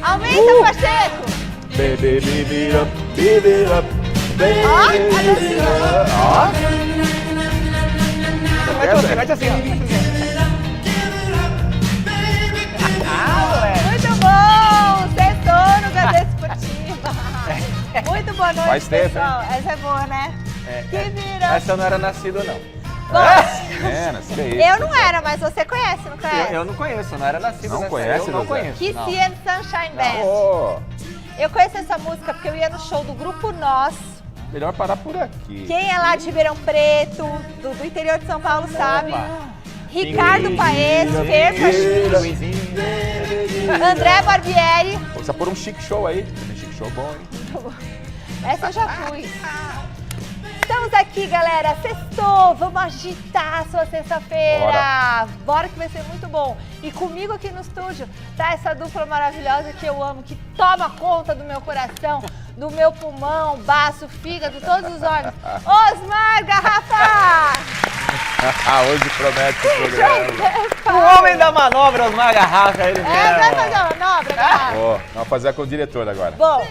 Aumenta, Pacheco! Baby, baby up, baby up, baby up. Ó. Mete assim, ó. Muito bom! Sextou no Gazeta Esportiva. Muito boa noite, Faz tempo, pessoal. Essa é boa, né? Que virou. Essa eu não era nascido, não. Eu não era, mas você conhece, não conhece? Eu não conheço, não era nascido Não nessa. conhece, Eu não José? conheço. Kissy and Sunshine Band. Ô, Eu conheço essa música porque eu ia no show do Grupo Nós. melhor parar por aqui. Quem é lá de Ribeirão Preto, do interior de São Paulo, sabe? Ricardo Paes, Fer Pacheco, André Barbieri. Precisa pôr um chique show aí. Tem chique show bom, hein? Essa eu já fui. Estamos aqui, galera. Sextou. Vamos agitar a sua sexta-feira. Bora que vai ser muito bom. E comigo aqui no estúdio tá essa dupla maravilhosa que eu amo, que toma conta do meu coração, do meu pulmão, baço, fígado, todos os órgãos. Osmar Garrafa! Hoje promete o programa. O homem da manobra, Osmar Garrafa, ele mesmo. Vai fazer a manobra, Garrafa? Vamos fazer com o diretor agora. Bom,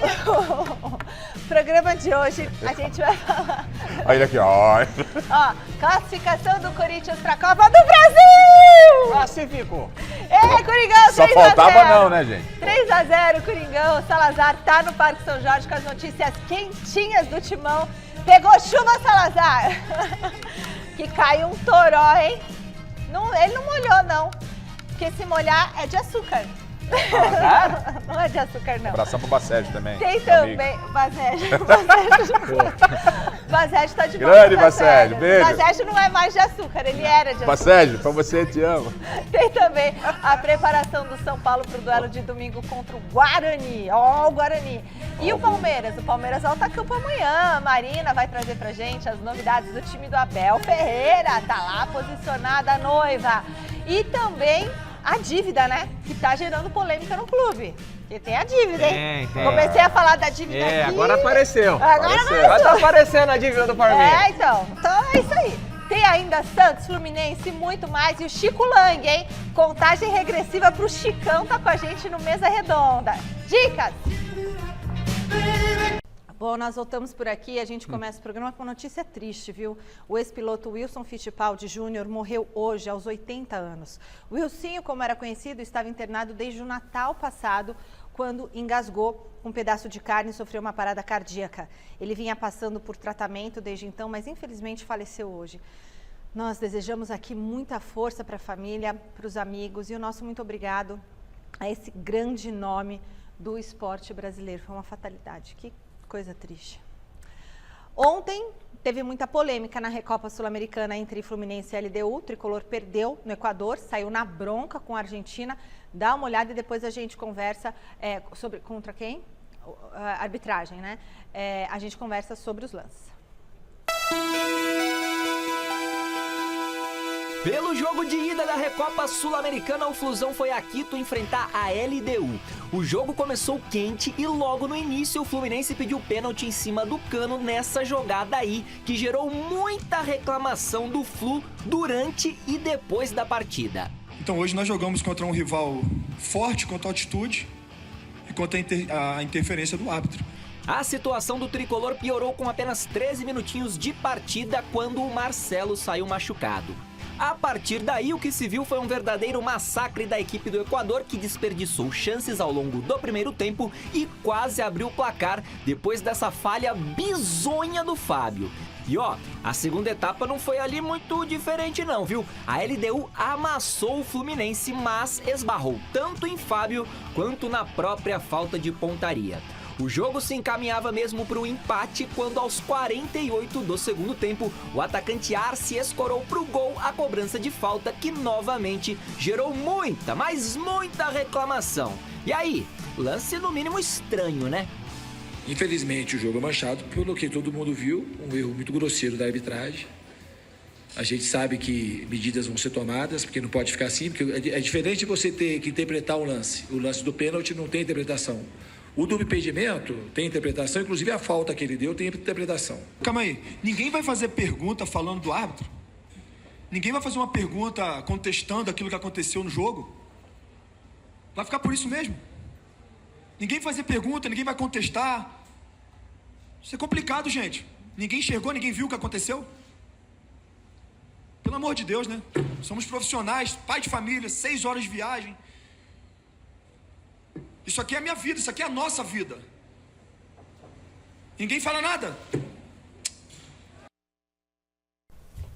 programa de hoje a gente vai falar. Olha ele aqui, ó. Ó, classificação do Corinthians pra Copa do Brasil! Classificou. Coringão, Só 3 a 0. faltava não, né, gente? 3 a 0, Coringão. Salazar tá no Parque São Jorge com as notícias quentinhas do Timão. Pegou chuva, Salazar. Que caiu um toró, hein? Não, ele não molhou, não. Porque se molhar é de açúcar. Não é de açúcar, não. Abração pro Bacete também. Tem amigo. também. Bacete tá de Grande volta, Bacete, beijo. Bacete não é mais de açúcar, ele era de açúcar. Bacete, pra você, te amo. Tem também a preparação do São Paulo pro duelo de domingo contra o Guarani. Ó, o Guarani. E o Palmeiras? O Palmeiras volta a campo amanhã. A Marina vai trazer pra gente as novidades do time do Abel Ferreira. Tá lá posicionada a noiva. E também a dívida, né? Que tá gerando polêmica no clube. Porque tem a dívida, hein? Tem. Comecei a falar da dívida aqui. Agora apareceu. Agora tá aparecendo a dívida do Palmeiras. então é isso aí. Tem ainda Santos, Fluminense e muito mais. E o Chico Lang, hein? Contagem regressiva pro Chicão tá com a gente no Mesa Redonda. Dicas! Bom, nós voltamos por aqui e a gente começa o programa com uma notícia triste, viu? O ex-piloto Wilson Fittipaldi Jr. morreu hoje, aos 80 anos. O Wilsinho, como era conhecido, estava internado desde o Natal passado, quando engasgou um pedaço de carne e sofreu uma parada cardíaca. Ele vinha passando por tratamento desde então, mas infelizmente faleceu hoje. Nós desejamos aqui muita força para a família, para os amigos e o nosso muito obrigado a esse grande nome do esporte brasileiro. Foi uma fatalidade. Que coisa triste. Ontem teve muita polêmica na Recopa Sul-Americana entre Fluminense e LDU. O tricolor perdeu no Equador, saiu na bronca com a Argentina. Dá uma olhada e depois a gente conversa sobre contra quem? A arbitragem, né? A gente conversa sobre os lances. Pelo jogo de ida da Recopa Sul-Americana, o Flusão foi a Quito enfrentar a LDU. O jogo começou quente e logo no início o Fluminense pediu pênalti em cima do Cano nessa jogada aí, que gerou muita reclamação do Flu durante e depois da partida. Então hoje nós jogamos contra um rival forte, contra a altitude e contra a interferência do árbitro. A situação do tricolor piorou com apenas 13 minutinhos de partida quando o Marcelo saiu machucado. A partir daí, o que se viu foi um verdadeiro massacre da equipe do Equador, que desperdiçou chances ao longo do primeiro tempo e quase abriu o placar depois dessa falha bizonha do Fábio. E ó, a segunda etapa não foi ali muito diferente não, viu? A LDU amassou o Fluminense, mas esbarrou tanto em Fábio quanto na própria falta de pontaria. O jogo se encaminhava mesmo para o empate quando aos 48 do segundo tempo o atacante Arce escorou para o gol a cobrança de falta que novamente gerou muita, mas muita reclamação. E aí, lance no mínimo estranho, né? Infelizmente o jogo é manchado pelo que todo mundo viu, um erro muito grosseiro da arbitragem. A gente sabe que medidas vão ser tomadas, porque não pode ficar assim, porque é diferente de você ter que interpretar o lance. O lance do pênalti não tem interpretação. O do impedimento tem interpretação, inclusive a falta que ele deu tem interpretação. Calma aí, ninguém vai fazer pergunta falando do árbitro? Ninguém vai fazer uma pergunta contestando aquilo que aconteceu no jogo? Vai ficar por isso mesmo? Ninguém vai fazer pergunta, ninguém vai contestar. Isso é complicado, gente. Ninguém enxergou, ninguém viu o que aconteceu. Pelo amor de Deus, né? Somos profissionais, pai de família, 6 horas de viagem. Isso aqui é a minha vida, isso aqui é a nossa vida. Ninguém fala nada.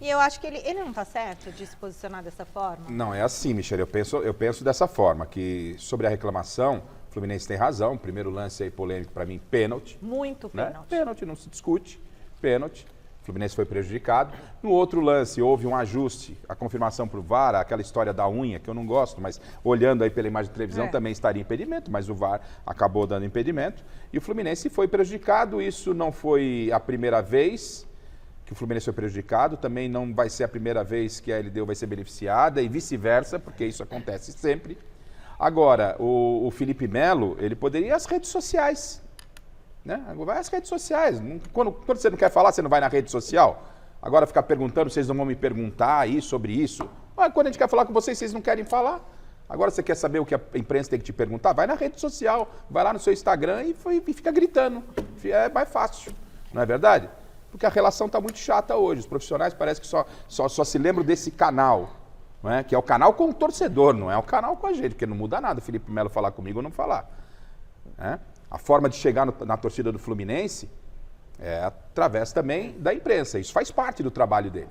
E eu acho que ele não está certo de se posicionar dessa forma? Não, é assim, Michele, eu penso dessa forma, que sobre a reclamação, o Fluminense tem razão, primeiro lance aí polêmico para mim, pênalti. Muito Né? pênalti. Pênalti, não se discute, pênalti. O Fluminense foi prejudicado. No outro lance, houve um ajuste, a confirmação para o VAR, aquela história da unha, que eu não gosto, mas olhando aí pela imagem de televisão também estaria impedimento, mas o VAR acabou dando impedimento. E o Fluminense foi prejudicado, isso não foi a primeira vez que o Fluminense foi prejudicado, também não vai ser a primeira vez que a LDU vai ser beneficiada e vice-versa, porque isso acontece sempre. Agora, o Felipe Melo, ele poderia ir às redes sociais, né? Vai às redes sociais. Quando você não quer falar, você não vai na rede social. Agora ficar perguntando, vocês não vão me perguntar aí sobre isso. Mas quando a gente quer falar com vocês, vocês não querem falar. Agora você quer saber o que a imprensa tem que te perguntar? Vai na rede social, vai lá no seu Instagram e fica gritando. É mais fácil, não é verdade? Porque a relação está muito chata hoje. Os profissionais parece que só se lembram desse canal, não é? Que é o canal com o torcedor, não é o canal com a gente, porque não muda nada o Felipe Melo falar comigo ou não falar. Né? A forma de chegar na torcida do Fluminense é através também da imprensa. Isso faz parte do trabalho dele.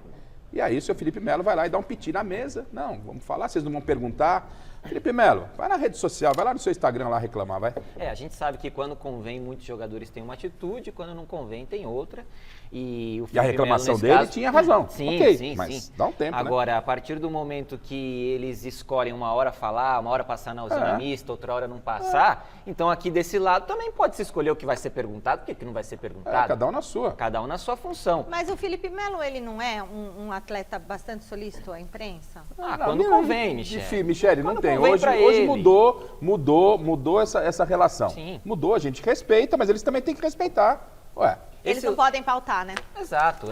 E aí o seu Felipe Melo vai lá e dá um piti na mesa. Não, vamos falar, vocês não vão perguntar. Felipe Melo, vai na rede social, vai lá no seu Instagram lá reclamar, vai. A gente sabe que quando convém, muitos jogadores têm uma atitude, quando não convém, tem outra. E a reclamação dele tinha razão. Sim, okay, sim, mas sim. Dá um tempo, Agora, a partir do momento que eles escolhem uma hora falar, uma hora passar na usina mista, outra hora não passar, então aqui desse lado também pode se escolher o que vai ser perguntado, o que não vai ser perguntado. Cada um na sua. Cada um na sua função. Mas o Felipe Melo, ele não é um atleta bastante solícito à imprensa? Quando convém, Michele. Michele, não Quando tem. convém pra Hoje ele. mudou essa relação. Sim. Mudou, a gente respeita, mas eles também têm que respeitar. Ué. Eles não podem pautar, né? Exato,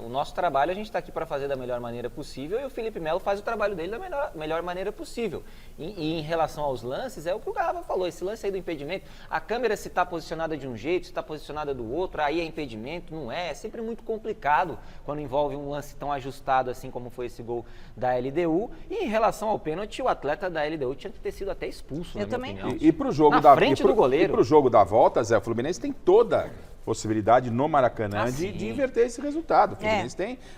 O nosso trabalho a gente está aqui para fazer da melhor maneira possível e o Felipe Melo faz o trabalho dele da melhor maneira possível. E em relação aos lances, é o que o Garrafa falou, esse lance aí do impedimento, a câmera se está posicionada de um jeito, se está posicionada do outro, aí é impedimento, não é sempre muito complicado quando envolve um lance tão ajustado assim como foi esse gol da LDU. E em relação ao pênalti, o atleta da LDU tinha que ter sido até expulso, na minha opinião. E para o jogo do goleiro. E para o jogo da volta, Zé, o Fluminense tem toda possibilidade no Maracanã de inverter esse resultado. O Fluminense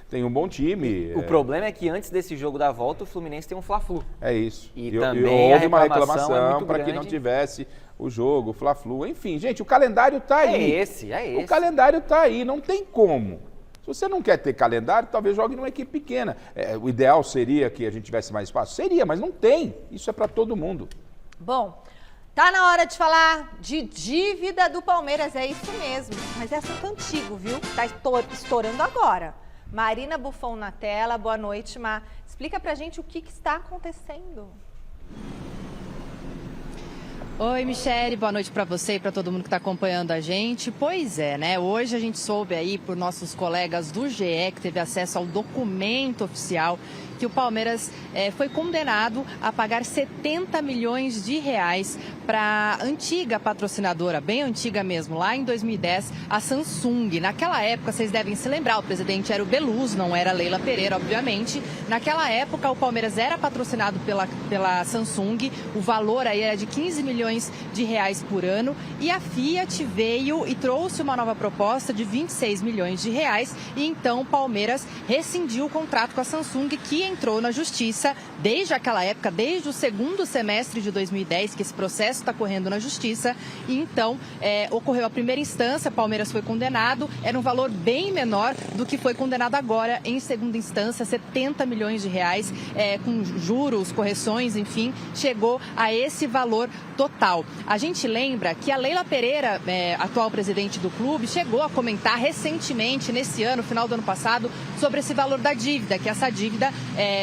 tem um bom time. O problema é que antes desse jogo da volta, o Fluminense tem um Fla-Flu. É isso. E também houve uma reclamação reclamação para que não tivesse o jogo, o Fla-Flu. Enfim, gente, o calendário está aí. É esse. O calendário está aí, não tem como. Se você não quer ter calendário, talvez jogue numa equipe pequena. O ideal seria que a gente tivesse mais espaço? Seria, mas não tem. Isso é para todo mundo. Bom, tá na hora de falar de dívida do Palmeiras, é isso mesmo. Mas é assunto antigo, viu? Tá estourando agora. Marina Buffon na tela, boa noite, Má. Explica pra gente o que está acontecendo. Oi, Michele, boa noite para você e para todo mundo que está acompanhando a gente. Pois é, né? Hoje a gente soube aí por nossos colegas do GE, que teve acesso ao documento oficial, que o Palmeiras foi condenado a pagar 70 milhões de reais para a antiga patrocinadora, bem antiga mesmo, lá em 2010, a Samsung. Naquela época, vocês devem se lembrar, o presidente era o Beluso, não era a Leila Pereira, obviamente. Naquela época, o Palmeiras era patrocinado pela Samsung, o valor aí era de 15 milhões de reais por ano, e a Fiat veio e trouxe uma nova proposta de 26 milhões de reais, e então o Palmeiras rescindiu o contrato com a Samsung, que entrou na justiça desde aquela época, desde o segundo semestre de 2010, que esse processo está correndo na justiça, e então ocorreu a primeira instância, Palmeiras foi condenado, era um valor bem menor do que foi condenado agora em segunda instância, 70 milhões de reais, com juros, correções, enfim, chegou a esse valor total. A gente lembra que a Leila Pereira, atual presidente do clube, chegou a comentar recentemente, nesse ano, final do ano passado, sobre esse valor da dívida, que essa dívida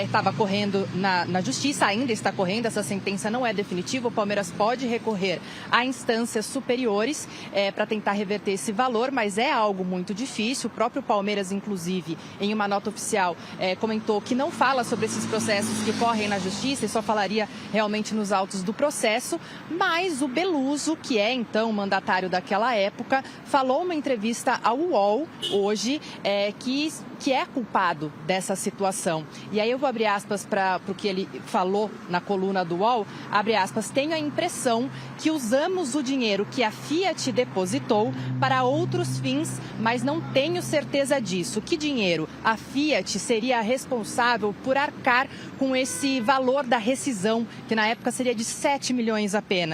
estava correndo na justiça, ainda está correndo, essa sentença não é definitiva, o Palmeiras pode recorrer a instâncias superiores para tentar reverter esse valor, mas é algo muito difícil. O próprio Palmeiras, inclusive, em uma nota oficial, comentou que não fala sobre esses processos que correm na justiça e só falaria realmente nos autos do processo, Mas o Beluso, que é então o mandatário daquela época, falou uma entrevista ao UOL hoje que é culpado dessa situação. E aí eu vou abrir aspas para o que ele falou na coluna do UOL, abre aspas, tenho a impressão que usamos o dinheiro que a Fiat depositou para outros fins, mas não tenho certeza disso. Que dinheiro? A Fiat seria responsável por arcar com esse valor da rescisão, que na época seria de 7 milhões apenas.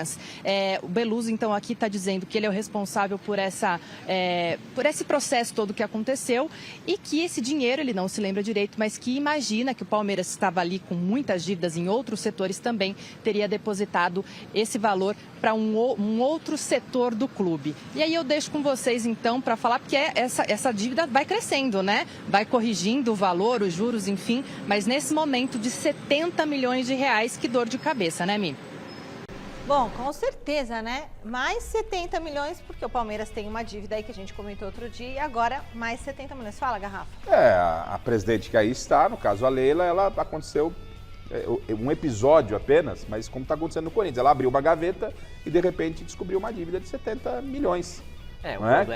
O Beluso, então, aqui está dizendo que ele é o responsável por esse processo todo que aconteceu e que esse dinheiro, ele não se lembra direito, mas que imagina que o Palmeiras estava ali com muitas dívidas em outros setores também, teria depositado esse valor para um outro setor do clube. E aí eu deixo com vocês, então, para falar, porque essa dívida vai crescendo, né? Vai corrigindo o valor, os juros, enfim, mas nesse momento de 70 milhões de reais, que dor de cabeça, né, Mi? Bom, com certeza, né? Mais 70 milhões, porque o Palmeiras tem uma dívida aí que a gente comentou outro dia, e agora mais 70 milhões. Fala, Garrafa. A presidente que aí está, no caso a Leila, ela aconteceu um episódio apenas, mas como está acontecendo no Corinthians. Ela abriu uma gaveta e de repente descobriu uma dívida de 70 milhões.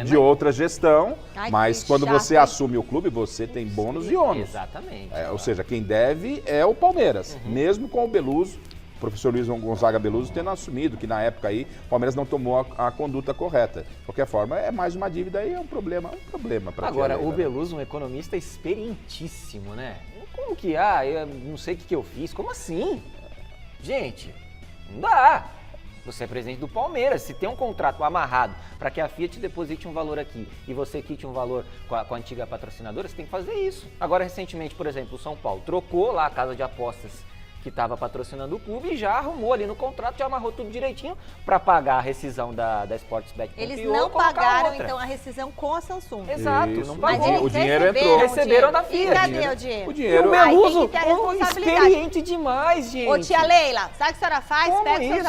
De outra gestão, mas quando você assume o clube, você tem bônus e ônus. Exatamente. Ou seja, quem deve é o Palmeiras, mesmo com o Beluso, o professor Luiz Gonzaga Beluso tendo assumido que na época aí o Palmeiras não tomou a conduta correta. De qualquer forma, é mais uma dívida e é um problema para Agora, o Beluso, um economista experientíssimo, né? Como que, eu não sei o que eu fiz, como assim? Gente, não dá. Você é presidente do Palmeiras, se tem um contrato amarrado para que a Fiat deposite um valor aqui e você quite um valor com a antiga patrocinadora, você tem que fazer isso. Agora, recentemente, por exemplo, o São Paulo trocou lá a casa de apostas que estava patrocinando o clube e já arrumou ali no contrato, já amarrou tudo direitinho para pagar a rescisão da Sportsbet. Eles não pagaram, então, a rescisão com a Samsung. Exato, Isso, não pagou. o dinheiro entrou. Receberam da Fiat. E cadê o dinheiro? O dinheiro... O Beluso, experiente demais, gente. Ô, tia Leila, sabe o que a senhora faz? Como Pega isso? seus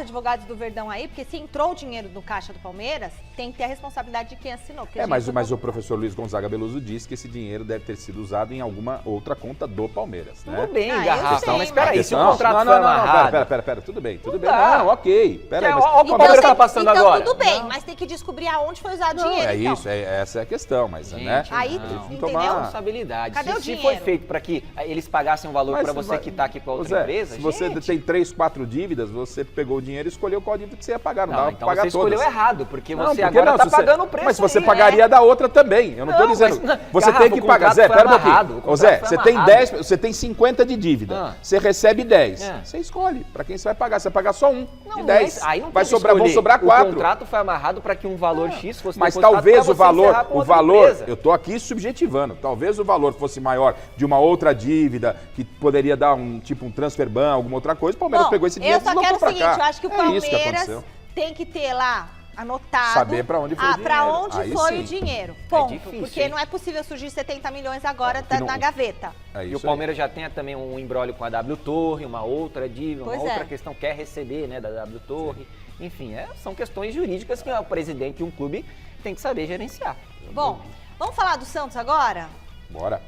advogados do Verdão aí, porque se entrou o dinheiro no caixa do Palmeiras, tem que ter a responsabilidade de quem assinou. Mas o professor Luiz Gonzaga Beluso disse que esse dinheiro deve ter sido usado em alguma outra conta do Palmeiras, né? Tudo bem, eu Garrafa, sei, mas peraí, se o Não, contrato foi amarrado... Pera, tudo bem. dá. Não, ok, peraí. Olha o Palmeiras tá passando então, agora. tudo bem, mas tem que descobrir aonde foi usado o dinheiro, então. Isso, essa é a questão, mas, Gente, né? Aí, entendeu? Responsabilidade. Cadê o Se dinheiro? foi feito para que eles pagassem um valor para você quitar aqui com a outra empresa, se você tem 3, 4 dívidas, você pegou o dinheiro e escolheu qual dívida que você ia pagar, não dava então pra pagar você escolheu todas. errado, porque Não, você porque agora não, tá se você- pagando o preço Mas você aí, pagaria da outra também. Eu não tô Não, dizendo. mas, Você Garrafa, tem que o pagar. contrato Zé, foi pera um amarrado, pouquinho. o Ô, Zé, contrato você foi tem amarrado. 10, você tem 50 de dívida. Você recebe 10. Você escolhe pra quem você vai pagar. Você vai pagar só um de 10. Aí não Vai tem que sobrar, vão escolher. sobrar 4. O contrato foi amarrado para que um valor X fosse Mas depositado talvez pra o você valor, encerrar com outra empresa. eu tô aqui subjetivando, talvez o valor fosse maior de uma outra dívida, que poderia dar um transfer ban, alguma outra coisa, o Palmeiras pegou esse dinheiro e eu só quero o pra seguinte, cá. eu acho que o isso que Palmeiras aconteceu. tem que ter lá anotado. Saber pra onde foi o dinheiro. Pra onde Aí foi sim. o dinheiro. Ponto. difícil, porque hein? não é possível surgir 70 milhões agora que não- na gaveta. É E isso o Palmeiras já tem também um embrólio com a W Torre, uma outra dívida, Pois uma outra é. questão, quer receber, né, da W Torre. Enfim, são questões jurídicas que o presidente de um clube tem que saber gerenciar. Bom, vamos falar do Santos agora? aí. Bora.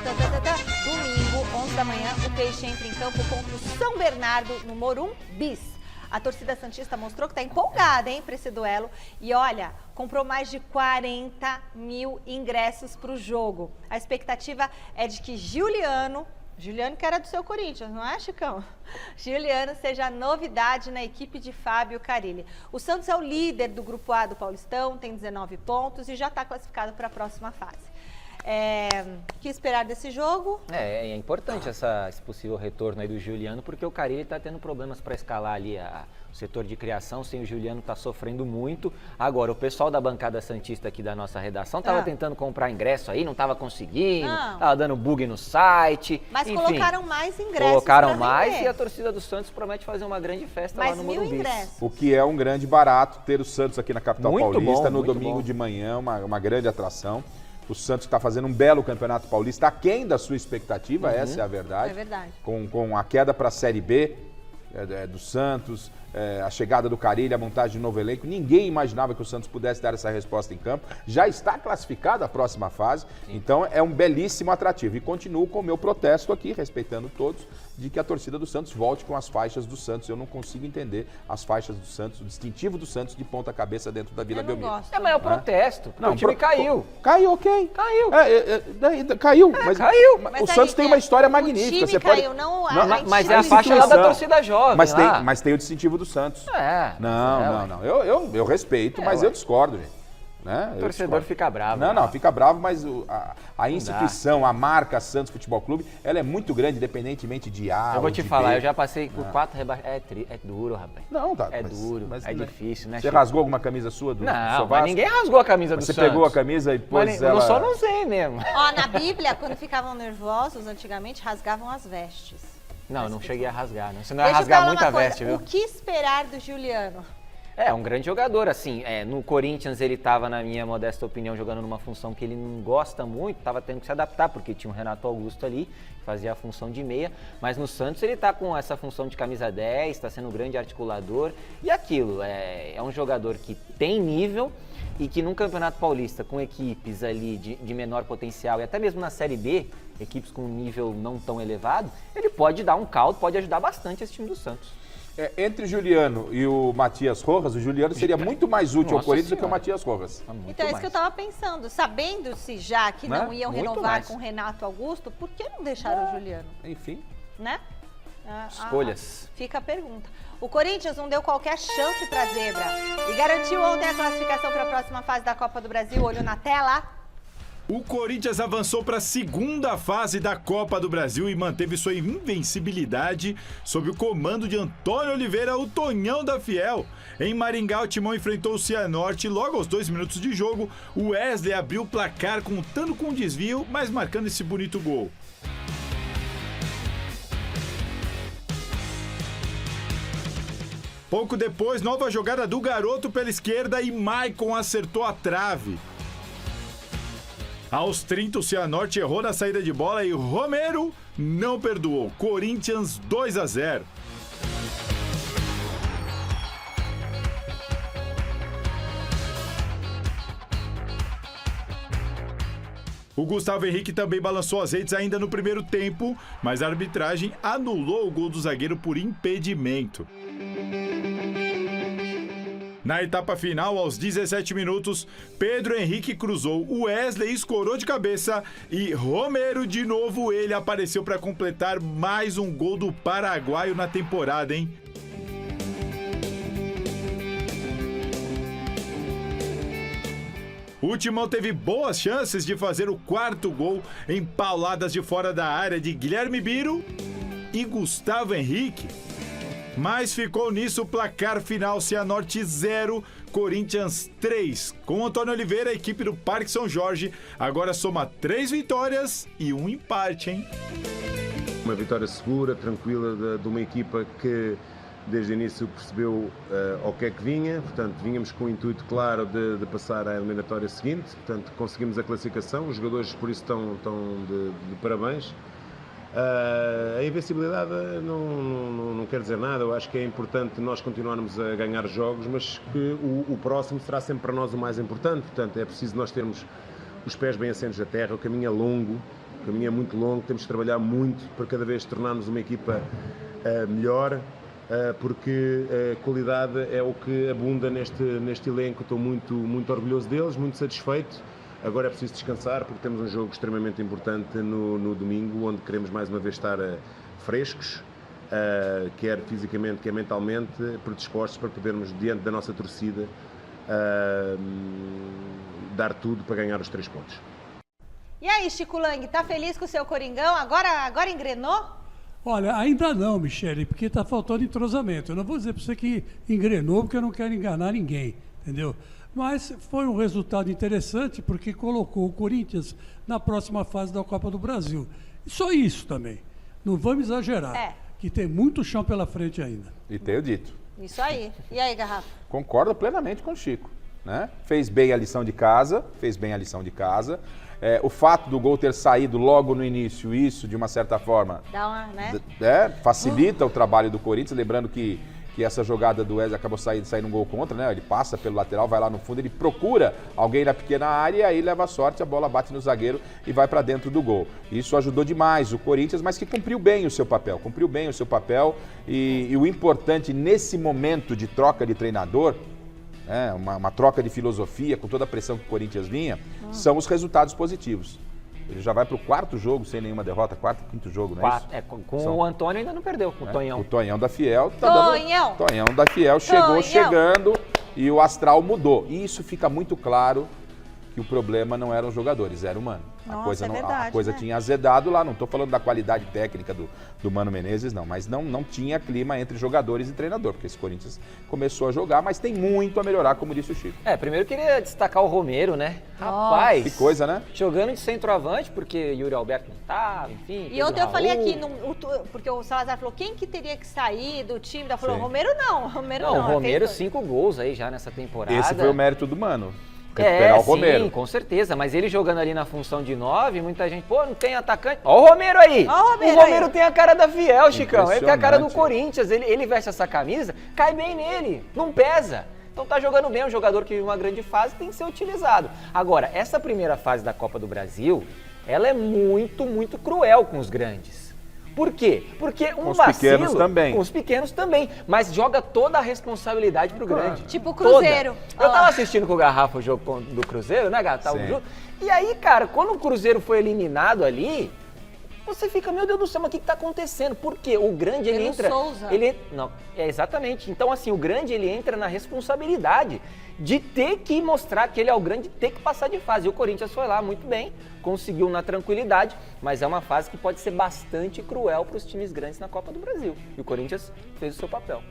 Domingo, 11 da manhã, o Peixe entra em campo contra o São Bernardo no Morumbi. A torcida santista mostrou que está empolgada, hein, para esse duelo. E olha, comprou mais de 40 mil ingressos para o jogo. A expectativa é de que Juliano que era do seu Corinthians, não é, Chicão? Juliano seja a novidade na equipe de Fábio Carille. O Santos é o líder do Grupo A do Paulistão, tem 19 pontos e já está classificado para a próxima fase. O que esperar desse jogo? É importante esse possível retorno aí do Juliano, porque o Carille está tendo problemas para escalar ali o setor de criação, sem o Juliano tá sofrendo muito. Agora, o pessoal da bancada santista aqui da nossa redação tava tentando comprar ingresso aí, não tava conseguindo, tava dando bug no site. Mas enfim, colocaram mais ingressos. colocaram pra mais vender. e a torcida do Santos promete fazer uma grande festa Mais lá no 1.000 Morumbi. ingressos. O que é um grande barato ter o Santos aqui na capital Muito paulista bom, no muito domingo bom. de manhã, uma grande atração. O Santos está fazendo um belo campeonato paulista, aquém da sua expectativa, essa é a verdade. É verdade. Com a queda para a Série B do Santos, a chegada do Carille, a montagem de novo elenco. Ninguém imaginava que o Santos pudesse dar essa resposta em campo. Já está classificado a próxima fase, então é um belíssimo atrativo. E continuo com o meu protesto aqui, respeitando todos, de que a torcida do Santos volte com as faixas do Santos. Eu não consigo entender as faixas do Santos, o distintivo do Santos de ponta cabeça dentro da Vila Belmiro. Mas é o protesto, porque o time caiu. Caiu, ok. Caiu. Caiu. Caiu. Mas o Santos tem uma história magnífica. O time caiu, não mas é a faixa lá da torcida jovem. Mas tem o distintivo do Santos. Não. Eu respeito, mas eu discordo, gente. Né? O torcedor fica bravo. Não, fica bravo, mas a instituição, a marca Santos Futebol Clube, ela é muito grande, independentemente de A. Eu vou te de falar, B. eu já passei por 4 rebaixamentos. É duro, rapaz. Não, tá. É duro, é difícil, né? Você rasgou alguma camisa sua do Não, Vasco? mas ninguém rasgou a camisa do Você Santos. pegou a camisa e pôs ela... Eu só não sei mesmo. Ó, na Bíblia, quando ficavam nervosos, antigamente rasgavam as vestes. Não, não cheguei a rasgar. Não. Você não ia Deixa eu rasgar falar muita uma coisa, veste, viu? O que esperar do Juliano? É um grande jogador, assim, no Corinthians ele estava, na minha modesta opinião, jogando numa função que ele não gosta muito, estava tendo que se adaptar, porque tinha o Renato Augusto ali, que fazia a função de meia, mas no Santos ele está com essa função de camisa 10, está sendo um grande articulador, e aquilo, é um jogador que tem nível e que num Campeonato Paulista, com equipes ali de menor potencial, e até mesmo na Série B, equipes com um nível não tão elevado, ele pode dar um caldo, pode ajudar bastante esse time do Santos. Entre o Juliano e o Matias Rojas, o Juliano seria muito mais útil ao Corinthians do que o Matias Rojas. Então é isso que eu estava pensando. Sabendo-se já que não iam Muito renovar mais. com o Renato Augusto, por que não deixaram o Juliano? Enfim. Né? Escolhas. Fica a pergunta. O Corinthians não deu qualquer chance para a zebra e garantiu ontem a classificação para a próxima fase da Copa do Brasil. Olho na tela. O Corinthians avançou para a segunda fase da Copa do Brasil e manteve sua invencibilidade sob o comando de Antônio Oliveira, o Tonhão da Fiel. Em Maringá, o Timão enfrentou o Cianorte e logo aos 2 minutos de jogo, o Wesley abriu o placar contando com um desvio, mas marcando esse bonito gol. Pouco depois, nova jogada do garoto pela esquerda e Maicon acertou a trave. Aos 30, o Cianorte errou na saída de bola e Romero não perdoou. Corinthians 2-0. O Gustavo Henrique também balançou as redes ainda no primeiro tempo, mas a arbitragem anulou o gol do zagueiro por impedimento. Na etapa final, aos 17 minutos, Pedro Henrique cruzou, Wesley escorou de cabeça e Romero, de novo, ele apareceu para completar mais um gol do paraguaio na temporada, hein? O Timão teve boas chances de fazer o 4º gol em pauladas de fora da área de Guilherme Biro e Gustavo Henrique. Mas ficou nisso o placar final, Cianorte 0, Corinthians 3. Com Antônio Oliveira, a equipe do Parque São Jorge agora soma 3 vitórias e 1 empate, hein? Uma vitória segura, tranquila de uma equipa que desde o início percebeu ao que é que vinha, portanto vínhamos com o intuito claro de passar à eliminatória seguinte, portanto conseguimos a classificação, os jogadores por isso estão de parabéns. A invencibilidade não quer dizer nada, eu acho que é importante nós continuarmos a ganhar jogos, mas que o próximo será sempre para nós o mais importante, portanto é preciso nós termos os pés bem assentos da terra, o caminho é longo, o caminho é muito longo, temos de trabalhar muito para cada vez tornarmos uma equipa melhor, porque a qualidade é o que abunda neste elenco, estou muito orgulhoso deles, muito satisfeito. Agora é preciso descansar porque temos um jogo extremamente importante no domingo, onde queremos mais uma vez estar frescos, quer fisicamente, quer mentalmente, predispostos para podermos, diante da nossa torcida, dar tudo para ganhar os 3 pontos. E aí, Chico Lang, tá feliz com o seu Coringão? Agora engrenou? Olha, ainda não, Michele, porque está faltando entrosamento. Eu não vou dizer para você que engrenou, porque eu não quero enganar ninguém, entendeu? Mas foi um resultado interessante, porque colocou o Corinthians na próxima fase da Copa do Brasil. E só isso também. Não vamos exagerar, que tem muito chão pela frente ainda. E tenho dito. Isso aí. E aí, Garrafa? Concordo plenamente com o Chico. Né? Fez bem a lição de casa, o fato do gol ter saído logo no início, isso, de uma certa forma, dá uma, né? Facilita o trabalho do Corinthians, lembrando que que essa jogada do Wesley acabou saindo um gol contra, né? Ele passa pelo lateral, vai lá no fundo, ele procura alguém na pequena área e aí leva a sorte, a bola bate no zagueiro e vai para dentro do gol. Isso ajudou demais o Corinthians, mas que cumpriu bem o seu papel, e o importante nesse momento de troca de treinador, uma troca de filosofia com toda a pressão que o Corinthians vinha, são os resultados positivos. Ele já vai para o 4º jogo sem nenhuma derrota, 4º, 5º jogo, não é isso? Com o Antônio ainda não perdeu, com o Tonhão. O Tonhão da Fiel. Tonhão da Fiel chegando e o astral mudou. E isso fica muito claro que o problema não eram os jogadores, era o Mano. A coisa tinha azedado lá, não estou falando da qualidade técnica do Mano Menezes, não, mas não tinha clima entre jogadores e treinador, porque esse Corinthians começou a jogar, mas tem muito a melhorar, como disse o Chico. Primeiro eu queria destacar o Romero, né? Rapaz, que coisa, né? Jogando de centroavante, porque Yuri Alberto não tava, enfim. E ontem eu falei aqui, porque o Salazar falou, quem que teria que sair do time? Ela falou, Romero não. O Romero 5 gols aí já nessa temporada. Esse foi o mérito do Mano. Recuperar o Romero. Sim, com certeza, mas ele jogando ali na função de 9, muita gente, não tem atacante. Ó o Romero aí! O Romero tem a cara da Fiel, Chicão, ele tem a cara do Corinthians, ele veste essa camisa, cai bem nele, não pesa. Então tá jogando bem, um jogador que em uma grande fase tem que ser utilizado. Agora, essa primeira fase da Copa do Brasil, ela é muito, muito cruel com os grandes. Por quê? Porque um vacilo... Com os pequenos também. Mas joga toda a responsabilidade pro grande. Tipo o Cruzeiro. Eu tava assistindo com o Garrafa o jogo do Cruzeiro, né, Gata? E aí, cara, quando o Cruzeiro foi eliminado ali, você fica, meu Deus do céu, mas o que tá acontecendo? Por quê? O grande, ele entra... Exatamente. Então, assim, o grande, ele entra na responsabilidade de ter que mostrar que ele é o grande, ter que passar de fase. E o Corinthians foi lá muito bem, conseguiu na tranquilidade, mas é uma fase que pode ser bastante cruel para os times grandes na Copa do Brasil. E o Corinthians fez o seu papel.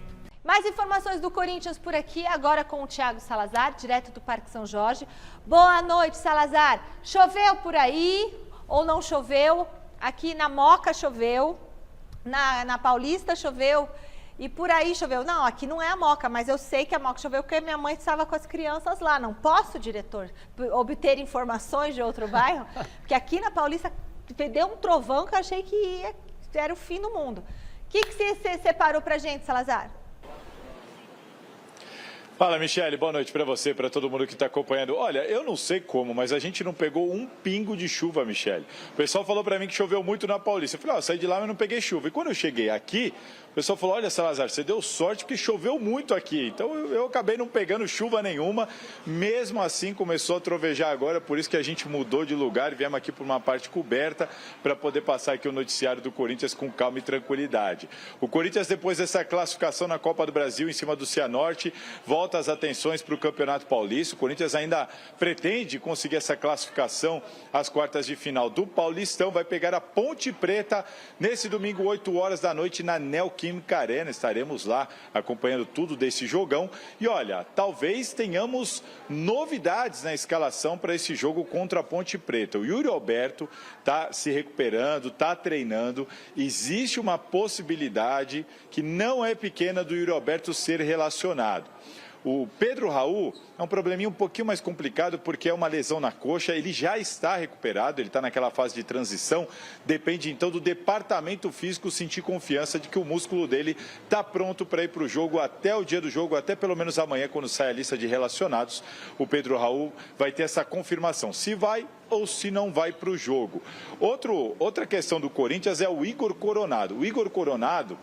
Mais informações do Corinthians por aqui, agora com o Thiago Salazar, direto do Parque São Jorge. Boa noite, Salazar. Choveu por aí ou não choveu? Aqui na Moca choveu, na Paulista choveu. E por aí choveu. Não, aqui não é a Moca, mas eu sei que a Moca choveu porque minha mãe estava com as crianças lá. Não posso, diretor, obter informações de outro bairro? Porque aqui na Paulista deu um trovão que eu achei que era o fim do mundo. O que você separou pra gente, Salazar? Fala, Michele, boa noite para você, para todo mundo que está acompanhando. Olha, eu não sei como, mas a gente não pegou um pingo de chuva, Michele. O pessoal falou para mim que choveu muito na Paulista. Eu falei, eu saí de lá, mas não peguei chuva. E quando eu cheguei aqui, o pessoal falou, olha, Salazar, você deu sorte porque choveu muito aqui. Então eu acabei não pegando chuva nenhuma. Mesmo assim, começou a trovejar agora, por isso que a gente mudou de lugar e viemos aqui por uma parte coberta para poder passar aqui o noticiário do Corinthians com calma e tranquilidade. O Corinthians, depois dessa classificação na Copa do Brasil em cima do Cianorte, volta as atenções para o Campeonato Paulista. O Corinthians ainda pretende conseguir essa classificação às quartas de final do Paulistão. Vai pegar a Ponte Preta nesse domingo, 8 horas da noite, na Neoquímica Arena. Estaremos lá acompanhando tudo desse jogão. E olha, talvez tenhamos novidades na escalação para esse jogo contra a Ponte Preta. O Yuri Alberto está se recuperando, está treinando. Existe uma possibilidade que não é pequena do Yuri Alberto ser relacionado. O Pedro Raul é um probleminha um pouquinho mais complicado porque é uma lesão na coxa, ele já está recuperado, ele está naquela fase de transição, depende então do departamento físico sentir confiança de que o músculo dele está pronto para ir para o jogo até o dia do jogo, até pelo menos amanhã quando sai a lista de relacionados, o Pedro Raul vai ter essa confirmação, se vai ou se não vai para o jogo. Outra questão do Corinthians é o Igor Coronado. O Igor Coronado,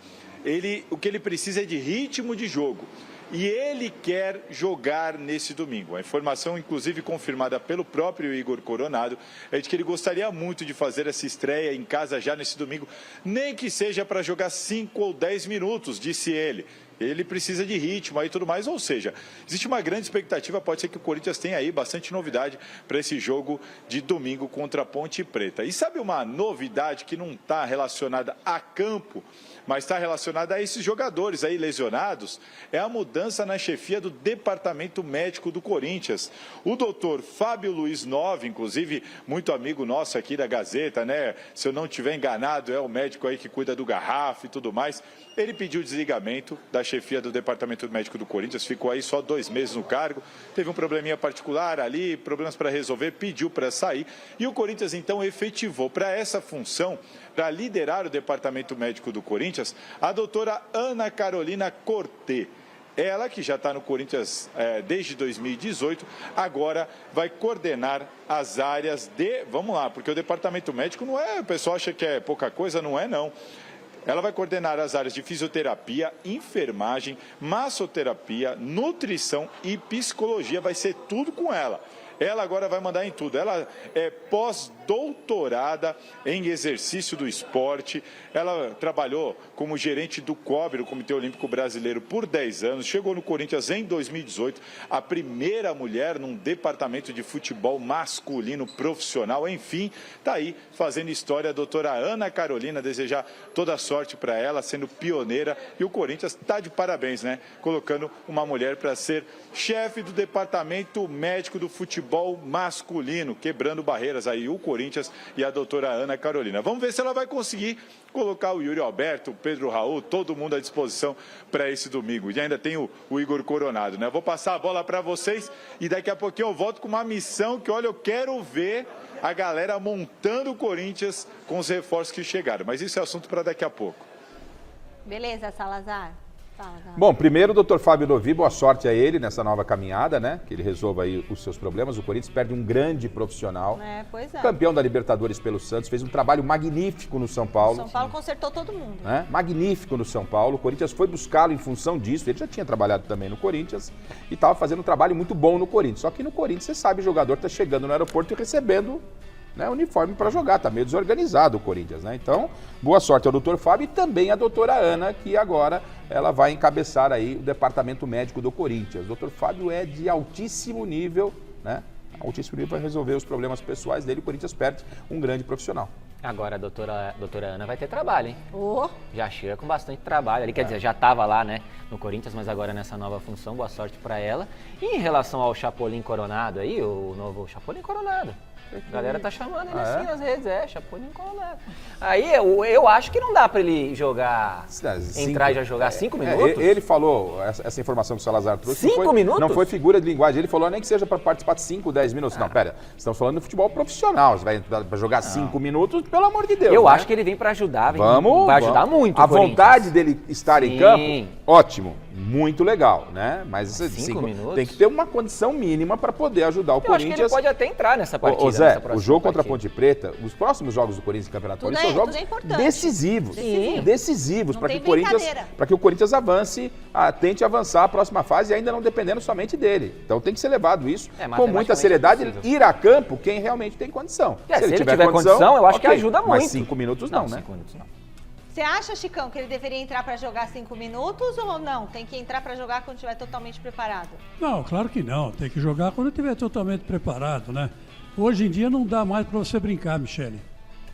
o que ele precisa é de ritmo de jogo. E ele quer jogar nesse domingo. A informação, inclusive, confirmada pelo próprio Igor Coronado, é de que ele gostaria muito de fazer essa estreia em casa já nesse domingo, nem que seja para jogar 5 ou 10 minutos, disse ele. Ele precisa de ritmo aí e tudo mais, ou seja, existe uma grande expectativa, pode ser que o Corinthians tenha aí bastante novidade para esse jogo de domingo contra a Ponte Preta. E sabe uma novidade que não está relacionada a campo, mas está relacionada a esses jogadores aí lesionados? É a mudança na chefia do departamento médico do Corinthians. O doutor Fábio Luiz Nove, inclusive muito amigo nosso aqui da Gazeta, né? Se eu não estiver enganado, é o médico aí que cuida do Garrafa e tudo mais. Ele pediu desligamento da chefia chefia do Departamento Médico do Corinthians, ficou aí só 2 meses no cargo, teve um probleminha particular ali, problemas para resolver, pediu para sair, e o Corinthians então efetivou para essa função, para liderar o Departamento Médico do Corinthians, a doutora Ana Carolina Cortê. Ela, que já está no Corinthians desde 2018, agora vai coordenar as áreas de... Vamos lá, porque o departamento médico não é... O pessoal acha que é pouca coisa, não é não. Ela vai coordenar as áreas de fisioterapia, enfermagem, massoterapia, nutrição e psicologia. Vai ser tudo com ela. Ela agora vai mandar em tudo. Ela é pós-doutorada em exercício do esporte. Ela trabalhou como gerente do COBRE, o Comitê Olímpico Brasileiro, por 10 anos. Chegou no Corinthians em 2018, a primeira mulher num departamento de futebol masculino profissional. Enfim, está aí fazendo história a doutora Ana Carolina. Desejar toda a sorte para ela, sendo pioneira. E o Corinthians está de parabéns, né? Colocando uma mulher para ser chefe do departamento médico do futebol masculino, quebrando barreiras aí, o Corinthians e a doutora Ana Carolina. Vamos ver se ela vai conseguir colocar o Yuri Alberto, o Pedro Raul, todo mundo à disposição para esse domingo. E ainda tem o Igor Coronado, né? Vou passar a bola para vocês e daqui a pouquinho eu volto com uma missão que, olha, eu quero ver a galera montando o Corinthians com os reforços que chegaram. Mas isso é assunto para daqui a pouco. Beleza, Salazar? Bom, primeiro o Dr. Fábio Novi, boa sorte a ele nessa nova caminhada, né? Que ele resolva aí os seus problemas. O Corinthians perde um grande profissional. Pois é. Campeão da Libertadores pelo Santos, fez um trabalho magnífico no São Paulo. São Paulo consertou todo mundo. Né? Magnífico no São Paulo. O Corinthians foi buscá-lo em função disso. Ele já tinha trabalhado também no Corinthians e estava fazendo um trabalho muito bom no Corinthians. Só que no Corinthians, você sabe, o jogador está chegando no aeroporto e recebendo, né, uniforme para jogar, tá meio desorganizado o Corinthians, né? Então, boa sorte ao doutor Fábio e também à doutora Ana, que agora ela vai encabeçar aí o departamento médico do Corinthians. O doutor Fábio é de altíssimo nível, né? Altíssimo nível para resolver os problemas pessoais dele. O Corinthians perde um grande profissional. Agora a doutora Ana vai ter trabalho, hein? Oh. Já chega com bastante trabalho ali, quer dizer, já estava lá, né, no Corinthians, mas agora nessa nova função, boa sorte para ela. E em relação ao Chapolin Coronado aí, o novo Chapolin Coronado, a galera tá chamando ele assim nas redes, Chapolin Coronado. Aí eu acho que não dá para ele jogar, entrar e já jogar 5 minutos. Ele falou, essa informação que o Salazar trouxe. 5 minutos? Não foi figura de linguagem, ele falou nem que seja para participar de 5, 10 minutos. Não, pera, estamos falando de futebol profissional, você vai para jogar 5 minutos, pelo amor de Deus. Eu né? acho que ele vem para ajudar, vai ajudar muito a vontade dele estar em campo, ótimo, muito legal, né? Mas 5 minutos? Tem que ter uma condição mínima para poder ajudar o Corinthians. Acho que ele pode até entrar nessa partida. Ô Zé, o jogo contra a Ponte Preta, os próximos jogos do Corinthians no Campeonato Paulista são jogos decisivos para que o Corinthians avance, tente avançar a próxima fase e ainda não dependendo somente dele. Então tem que ser levado isso com muita seriedade, ir a campo quem realmente tem condição. Se ele tiver condição, eu acho que ajuda muito. Mas 5 minutos não, né? 5 minutos não. Você acha, Chicão, que ele deveria entrar para jogar 5 minutos ou não? Tem que entrar para jogar quando estiver totalmente preparado? Não, claro que não. Tem que jogar quando estiver totalmente preparado, né? Hoje em dia não dá mais para você brincar, Michele.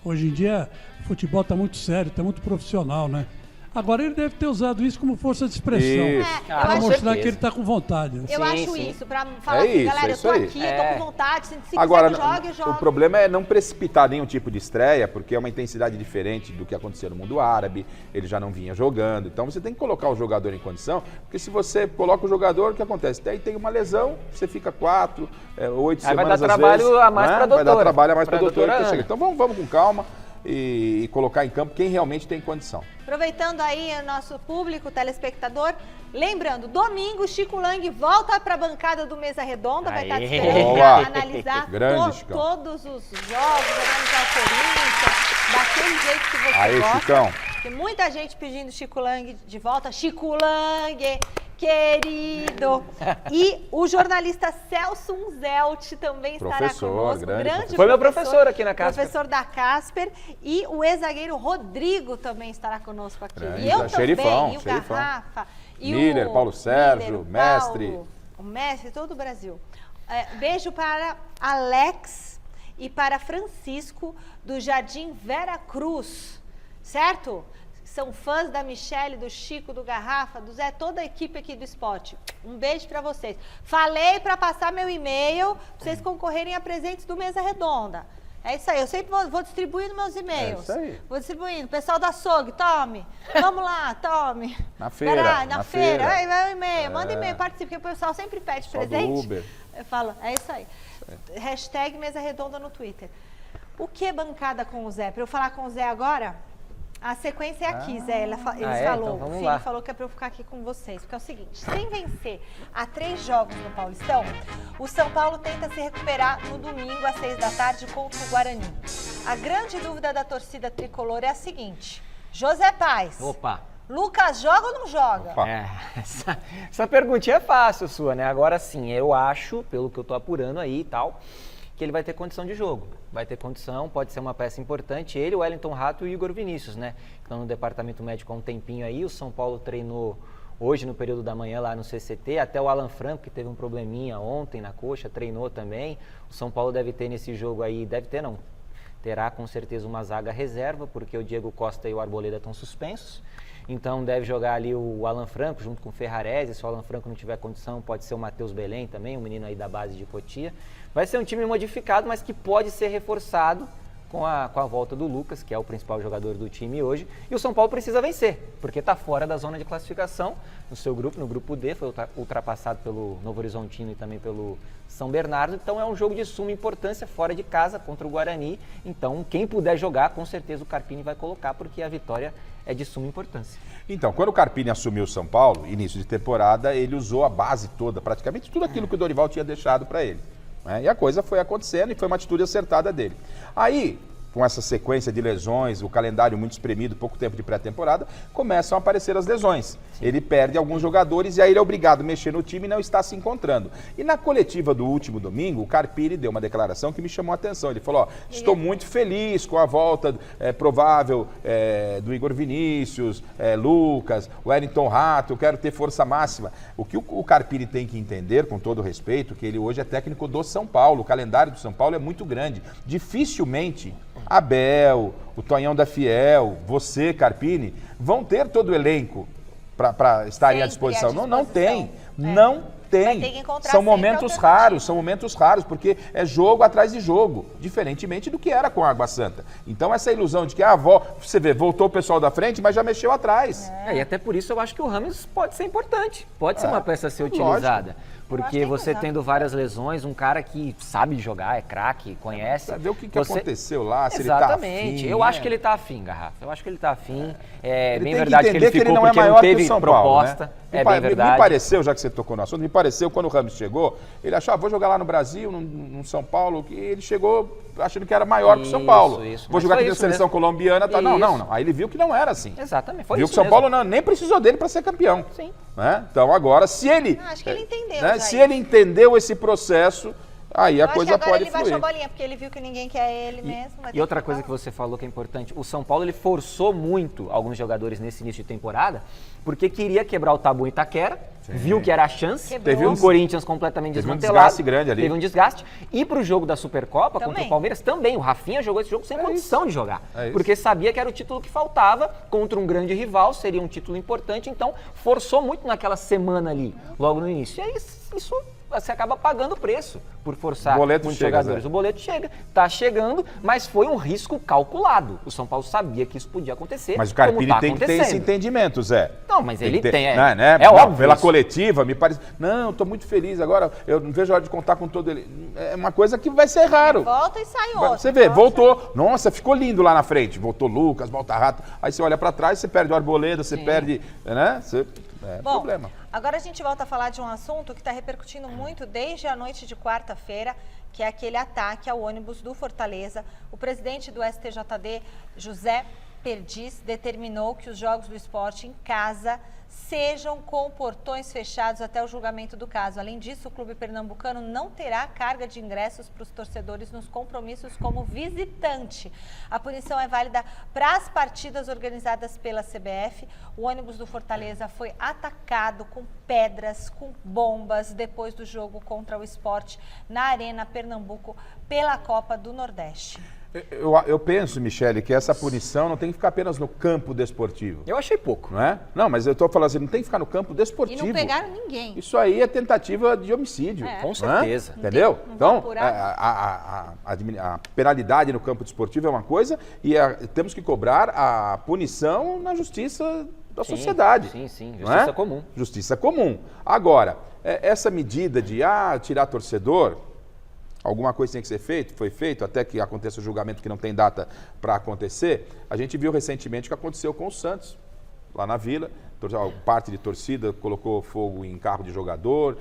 Hoje em dia o futebol está muito sério, está muito profissional, né? Agora ele deve ter usado isso como força de expressão. Para mostrar que ele está com vontade. Eu acho isso, para falar assim, galera, eu tô aqui, tô com vontade, se agora, quiser jogue, eu jogo. O problema é não precipitar nenhum tipo de estreia, porque é uma intensidade diferente do que acontecia no mundo árabe, ele já não vinha jogando, então você tem que colocar o jogador em condição, porque se você coloca o jogador, o que acontece? Aí tem uma lesão, você fica 4, 8 semanas vai dar trabalho vezes, a mais para a doutora. Vai dar trabalho a mais para a doutora. Então vamos com calma. E colocar em campo quem realmente tem condição. Aproveitando aí o nosso público, telespectador, lembrando, domingo, Chico Lang volta para a bancada do Mesa Redonda, vai estar esperando para analisar todos os jogos, analisar o Corinthians, daquele jeito que você gosta. Chicão. Tem muita gente pedindo Chico Lang de volta. Chico Lang, querido! E o jornalista Celso Unzelt também estará conosco. Grande foi meu professor aqui na Casper. Professor da Casper. E o ex-zagueiro Rodrigo também estará conosco aqui. E eu xerifão, também, e o Garrafa. E Miller, Paulo Sérgio, mestre. O mestre, todo o Brasil. Beijo para Alex e para Francisco, do Jardim Vera Cruz. Certo? São fãs da Michele, do Chico, do Garrafa, do Zé, toda a equipe aqui do esporte. Um beijo para vocês. Falei para passar meu e-mail, para vocês concorrerem a presentes do Mesa Redonda. É isso aí, eu sempre vou distribuindo meus e-mails. É isso aí. Vou distribuindo. Pessoal da açougue, tome. Vamos lá, tome. Na feira. Caralho, na feira. feira. Aí vai o e-mail, manda e-mail, participe, porque o pessoal sempre pede Só do presente. Uber. Eu falo, é isso aí. Hashtag mesa redonda no Twitter. O que bancada com o Zé? Para eu falar com o Zé agora? A sequência é aqui, Zé. Ele falou, Então vamos o filho lá. falou que é para eu ficar aqui com vocês. Porque é o seguinte, sem vencer a 3 jogos no Paulistão, o São Paulo tenta se recuperar no domingo às 6 da tarde contra o Guarani. A grande dúvida da torcida tricolor é a seguinte, José Paz, Opa! Lucas joga ou não joga? Essa perguntinha é fácil sua, né? Agora sim, eu acho, pelo que eu tô apurando aí e tal, que ele vai ter condição de jogo. Vai ter condição, pode ser uma peça importante. Ele, o Wellington Rato e o Igor Vinícius, né? Que estão no departamento médico há um tempinho aí. O São Paulo treinou hoje no período da manhã lá no CCT. Até o Alan Franco, que teve um probleminha ontem na coxa, treinou também. O São Paulo deve ter nesse jogo aí, terá com certeza uma zaga reserva, porque o Diego Costa e o Arboleda estão suspensos. Então deve jogar ali o Alan Franco junto com o Ferrarese. Se o Alan Franco não tiver condição, pode ser o Matheus Belém também, um menino aí da base de Cotia. Vai ser um time modificado, mas que pode ser reforçado com a volta do Lucas, que é o principal jogador do time hoje. E o São Paulo precisa vencer, porque está fora da zona de classificação no seu grupo, no grupo D, foi ultrapassado pelo Novo Horizontino e também pelo São Bernardo. Então é um jogo de suma importância, fora de casa, contra o Guarani. Então quem puder jogar, com certeza o Carpini vai colocar, porque a vitória é de suma importância. Então, quando o Carpini assumiu o São Paulo, início de temporada, ele usou a base toda, praticamente tudo aquilo que o Dorival tinha deixado para ele. Né? E a coisa foi acontecendo e foi uma atitude acertada dele. Aí, com essa sequência de lesões, o calendário muito espremido, pouco tempo de pré-temporada, começam a aparecer as lesões. Ele perde alguns jogadores e aí ele é obrigado a mexer no time e não está se encontrando. E na coletiva do último domingo, o Carpini deu uma declaração que me chamou a atenção. Ele falou, estou muito feliz com a volta provável do Igor Vinícius, Lucas, Wellington Rato, eu quero ter força máxima. O que o Carpini tem que entender, com todo respeito, que ele hoje é técnico do São Paulo, o calendário do São Paulo é muito grande. Dificilmente Abel, o Tonhão da Fiel, você, Carpini, vão ter todo o elenco para estarem à disposição. Não tem. Vai ter que encontrar São momentos raros, porque é jogo atrás de jogo, diferentemente do que era com a Água Santa. Então essa ilusão de que você vê, voltou o pessoal da frente, mas já mexeu atrás. E até por isso eu acho que o Rames pode ser importante, pode ser uma peça a ser utilizada. Porque você tendo várias lesões, um cara que sabe jogar, é craque, conhece. Pra ver o que aconteceu lá, se Exatamente. ele tá afim. Eu acho que ele tá afim, Garrafa. Eu acho que ele tá afim. É ele bem tem verdade que ele ficou não porque é maior não teve que o São proposta. Paulo, né? Bem verdade. Me pareceu, já que você tocou no assunto, me pareceu quando o Rames chegou, ele achou, vou jogar lá no Brasil, no São Paulo, que ele chegou achando que era maior que o São Paulo. Vou jogar aqui na seleção colombiana, tá? Não. Aí ele viu que não era assim. Exatamente, foi viu isso que o São mesmo. Paulo nem precisou dele para ser campeão. Sim. Né? Então agora, se ele... Acho que ele entendeu. Né? Se ele entendeu esse processo, aí a coisa pode ele fluir. baixou a bolinha, porque ele viu que ninguém quer ele mesmo. E outra coisa que você falou que é importante, o São Paulo ele forçou muito alguns jogadores nesse início de temporada, porque queria quebrar o tabu em Itaquera, viu que era a chance, teve um Corinthians completamente desmantelado. Um desgaste grande ali. Teve um desgaste. E pro jogo da Supercopa contra o Palmeiras também, o Rafinha jogou esse jogo sem condição de jogar, porque sabia que era o título que faltava contra um grande rival, seria um título importante, então forçou muito naquela semana ali, logo no início. E aí isso você acaba pagando o preço por forçar muitos jogadores. O boleto chega, tá chegando, mas foi um risco calculado. O São Paulo sabia que isso podia acontecer. Mas o Carpini tem que ter esse entendimento, Zé. Não, mas ele tem. É óbvio. Pela coletiva, me parece. Não, tô muito feliz agora. Eu não vejo a hora de contar com todo ele. É uma coisa que vai ser raro. Volta e sai outro. Você vê, voltou. Nossa, ficou lindo lá na frente. Voltou Lucas, volta Rato. Aí você olha pra trás, você perde o Arboleda, você perde. Né? Problema. Agora a gente volta a falar de um assunto que está repercutindo muito desde a noite de quarta-feira, que é aquele ataque ao ônibus do Fortaleza. O presidente do STJD, José Perdiz, determinou que os jogos do esporte em casa sejam com portões fechados até o julgamento do caso. Além disso, o clube pernambucano não terá carga de ingressos para os torcedores nos compromissos como visitante. A punição é válida para as partidas organizadas pela CBF. O ônibus do Fortaleza foi atacado com pedras, com bombas, depois do jogo contra o Sport na Arena Pernambuco pela Copa do Nordeste. Eu penso, Michele, que essa punição não tem que ficar apenas no campo desportivo. Eu achei pouco. Não é? Não, mas eu estou falando assim, não tem que ficar no campo E desportivo. não pegaram ninguém. Isso aí é tentativa de homicídio. É. Com não é? certeza. Entendeu? Não Então, vão apurar. a penalidade no campo desportivo é uma coisa e temos que cobrar a punição na justiça da sociedade. Sim, sim. não Justiça é? comum. Justiça comum. Agora, essa medida de tirar torcedor, alguma coisa tem que ser feito, foi feito, até que aconteça o julgamento que não tem data para acontecer. A gente viu recentemente o que aconteceu com o Santos, lá na Vila. Parte de torcida colocou fogo em carro de jogador,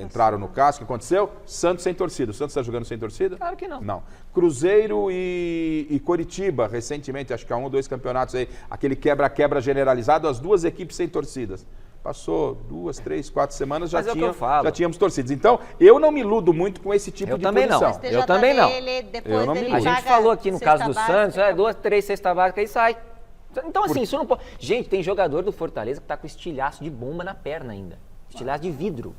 entraram no casco. O que aconteceu? Santos sem torcida. O Santos está jogando sem torcida? Claro que não. Não. Cruzeiro e Coritiba, recentemente, acho que há 1 ou 2 campeonatos aí, aquele quebra-quebra generalizado, as 2 equipes sem torcidas. Passou 2, 3, 4 semanas, já tínhamos torcidas. Então, eu não me iludo muito com esse tipo de punição. Eu também não. Depois dele A gente falou aqui no caso do Santos, 2, 3 cesta básica e sai. Então, assim, isso não pode. Gente, tem jogador do Fortaleza que tá com estilhaço de bomba na perna ainda. Estilhaço de vidro.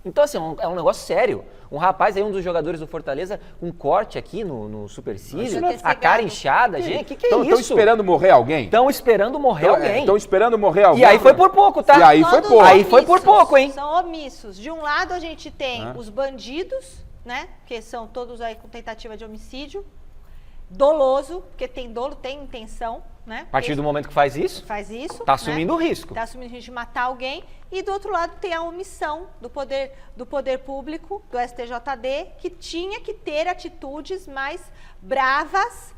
Então, assim, é um negócio sério. Um rapaz aí, um dos jogadores do Fortaleza, um corte aqui no supercílio, a cara inchada. Gente, que é isso? Estão esperando morrer alguém? Estão esperando morrer alguém. Estão esperando morrer alguém. E aí foi por pouco, tá? E aí foi pouco. Aí foi por pouco, hein? São omissos. De um lado, a gente tem os bandidos, né? Que são todos aí com tentativa de homicídio. Doloso, porque tem dolo, tem intenção, né? A partir do momento que faz isso, tá assumindo o risco. Tá assumindo o risco de matar alguém. E do outro lado tem a omissão do poder público, do STJD, que tinha que ter atitudes mais bravas,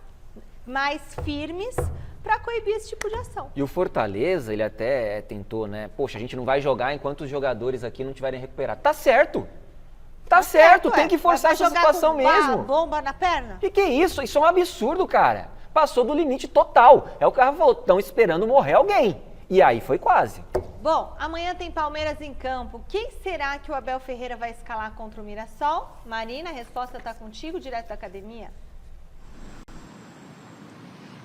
mais firmes, para coibir esse tipo de ação. E o Fortaleza, ele até tentou, né? Poxa, a gente não vai jogar enquanto os jogadores aqui não tiverem recuperado. Tá certo. Tá certo, tem que forçar essa situação mesmo. Bomba na perna? Que é isso? Isso é um absurdo, cara. Passou do limite total. É o que o cara falou, estão esperando morrer alguém. E aí foi quase. Bom, amanhã tem Palmeiras em campo. Quem será que o Abel Ferreira vai escalar contra o Mirassol? Marina, a resposta está contigo, direto da academia.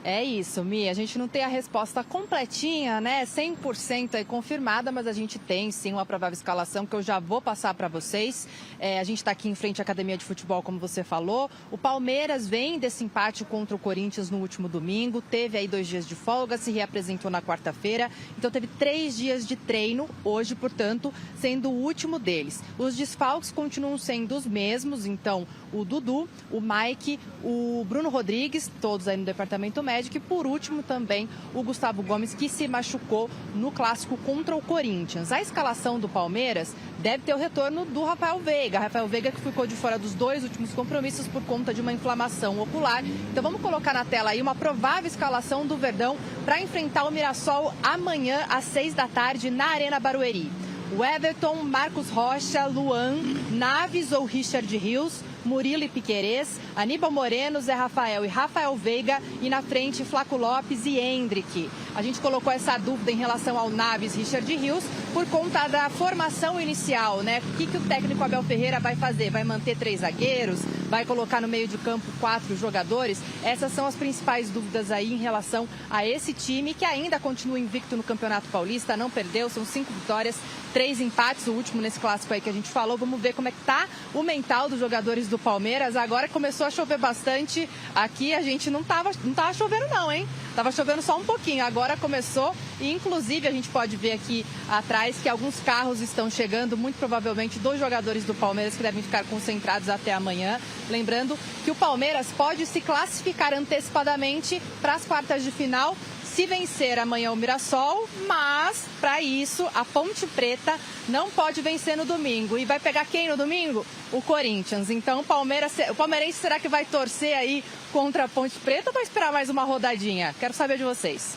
É isso, Mi. A gente não tem a resposta completinha, né? 100% aí confirmada, mas a gente tem sim uma provável escalação que eu já vou passar para vocês. A gente está aqui em frente à Academia de Futebol, como você falou. O Palmeiras vem desse empate contra o Corinthians no último domingo. Teve aí 2 dias de folga, se reapresentou na quarta-feira. Então teve 3 dias de treino, hoje, portanto, sendo o último deles. Os desfalques continuam sendo os mesmos, então o Dudu, o Mike, o Bruno Rodrigues, todos aí no departamento médico. E por último também o Gustavo Gomes, que se machucou no clássico contra o Corinthians. A escalação do Palmeiras deve ter o retorno do Rafael Veiga. Rafael Veiga que ficou de fora dos 2 últimos compromissos por conta de uma inflamação ocular. Então vamos colocar na tela aí uma provável escalação do Verdão para enfrentar o Mirassol amanhã às 6 da tarde na Arena Barueri. O Everton, Marcos Rocha, Luan, Naves ou Richard Rios, Murilo e Piquerez, Aníbal Moreno, Zé Rafael e Rafael Veiga e na frente Flaco Lopes e Hendrick. A gente colocou essa dúvida em relação ao Naves, Richard Rios por conta da formação inicial, né? O que o técnico Abel Ferreira vai fazer? Vai manter 3 zagueiros? Vai colocar no meio de campo 4 jogadores? Essas são as principais dúvidas aí em relação a esse time que ainda continua invicto no Campeonato Paulista, não perdeu, são 5 vitórias, 3 empates, o último nesse clássico aí que a gente falou. Vamos ver como é que tá o mental dos jogadores do Palmeiras. Agora começou a chover bastante aqui, a gente não tava chovendo não, hein? Tava chovendo só um pouquinho, agora começou e inclusive a gente pode ver aqui atrás que alguns carros estão chegando, muito provavelmente 2 jogadores do Palmeiras que devem ficar concentrados até amanhã. Lembrando que o Palmeiras pode se classificar antecipadamente para as quartas de final se vencer amanhã o Mirassol, mas para isso a Ponte Preta não pode vencer no domingo. E vai pegar quem no domingo? O Corinthians. Então o palmeirense será que vai torcer aí contra a Ponte Preta ou vai esperar mais uma rodadinha? Quero saber de vocês.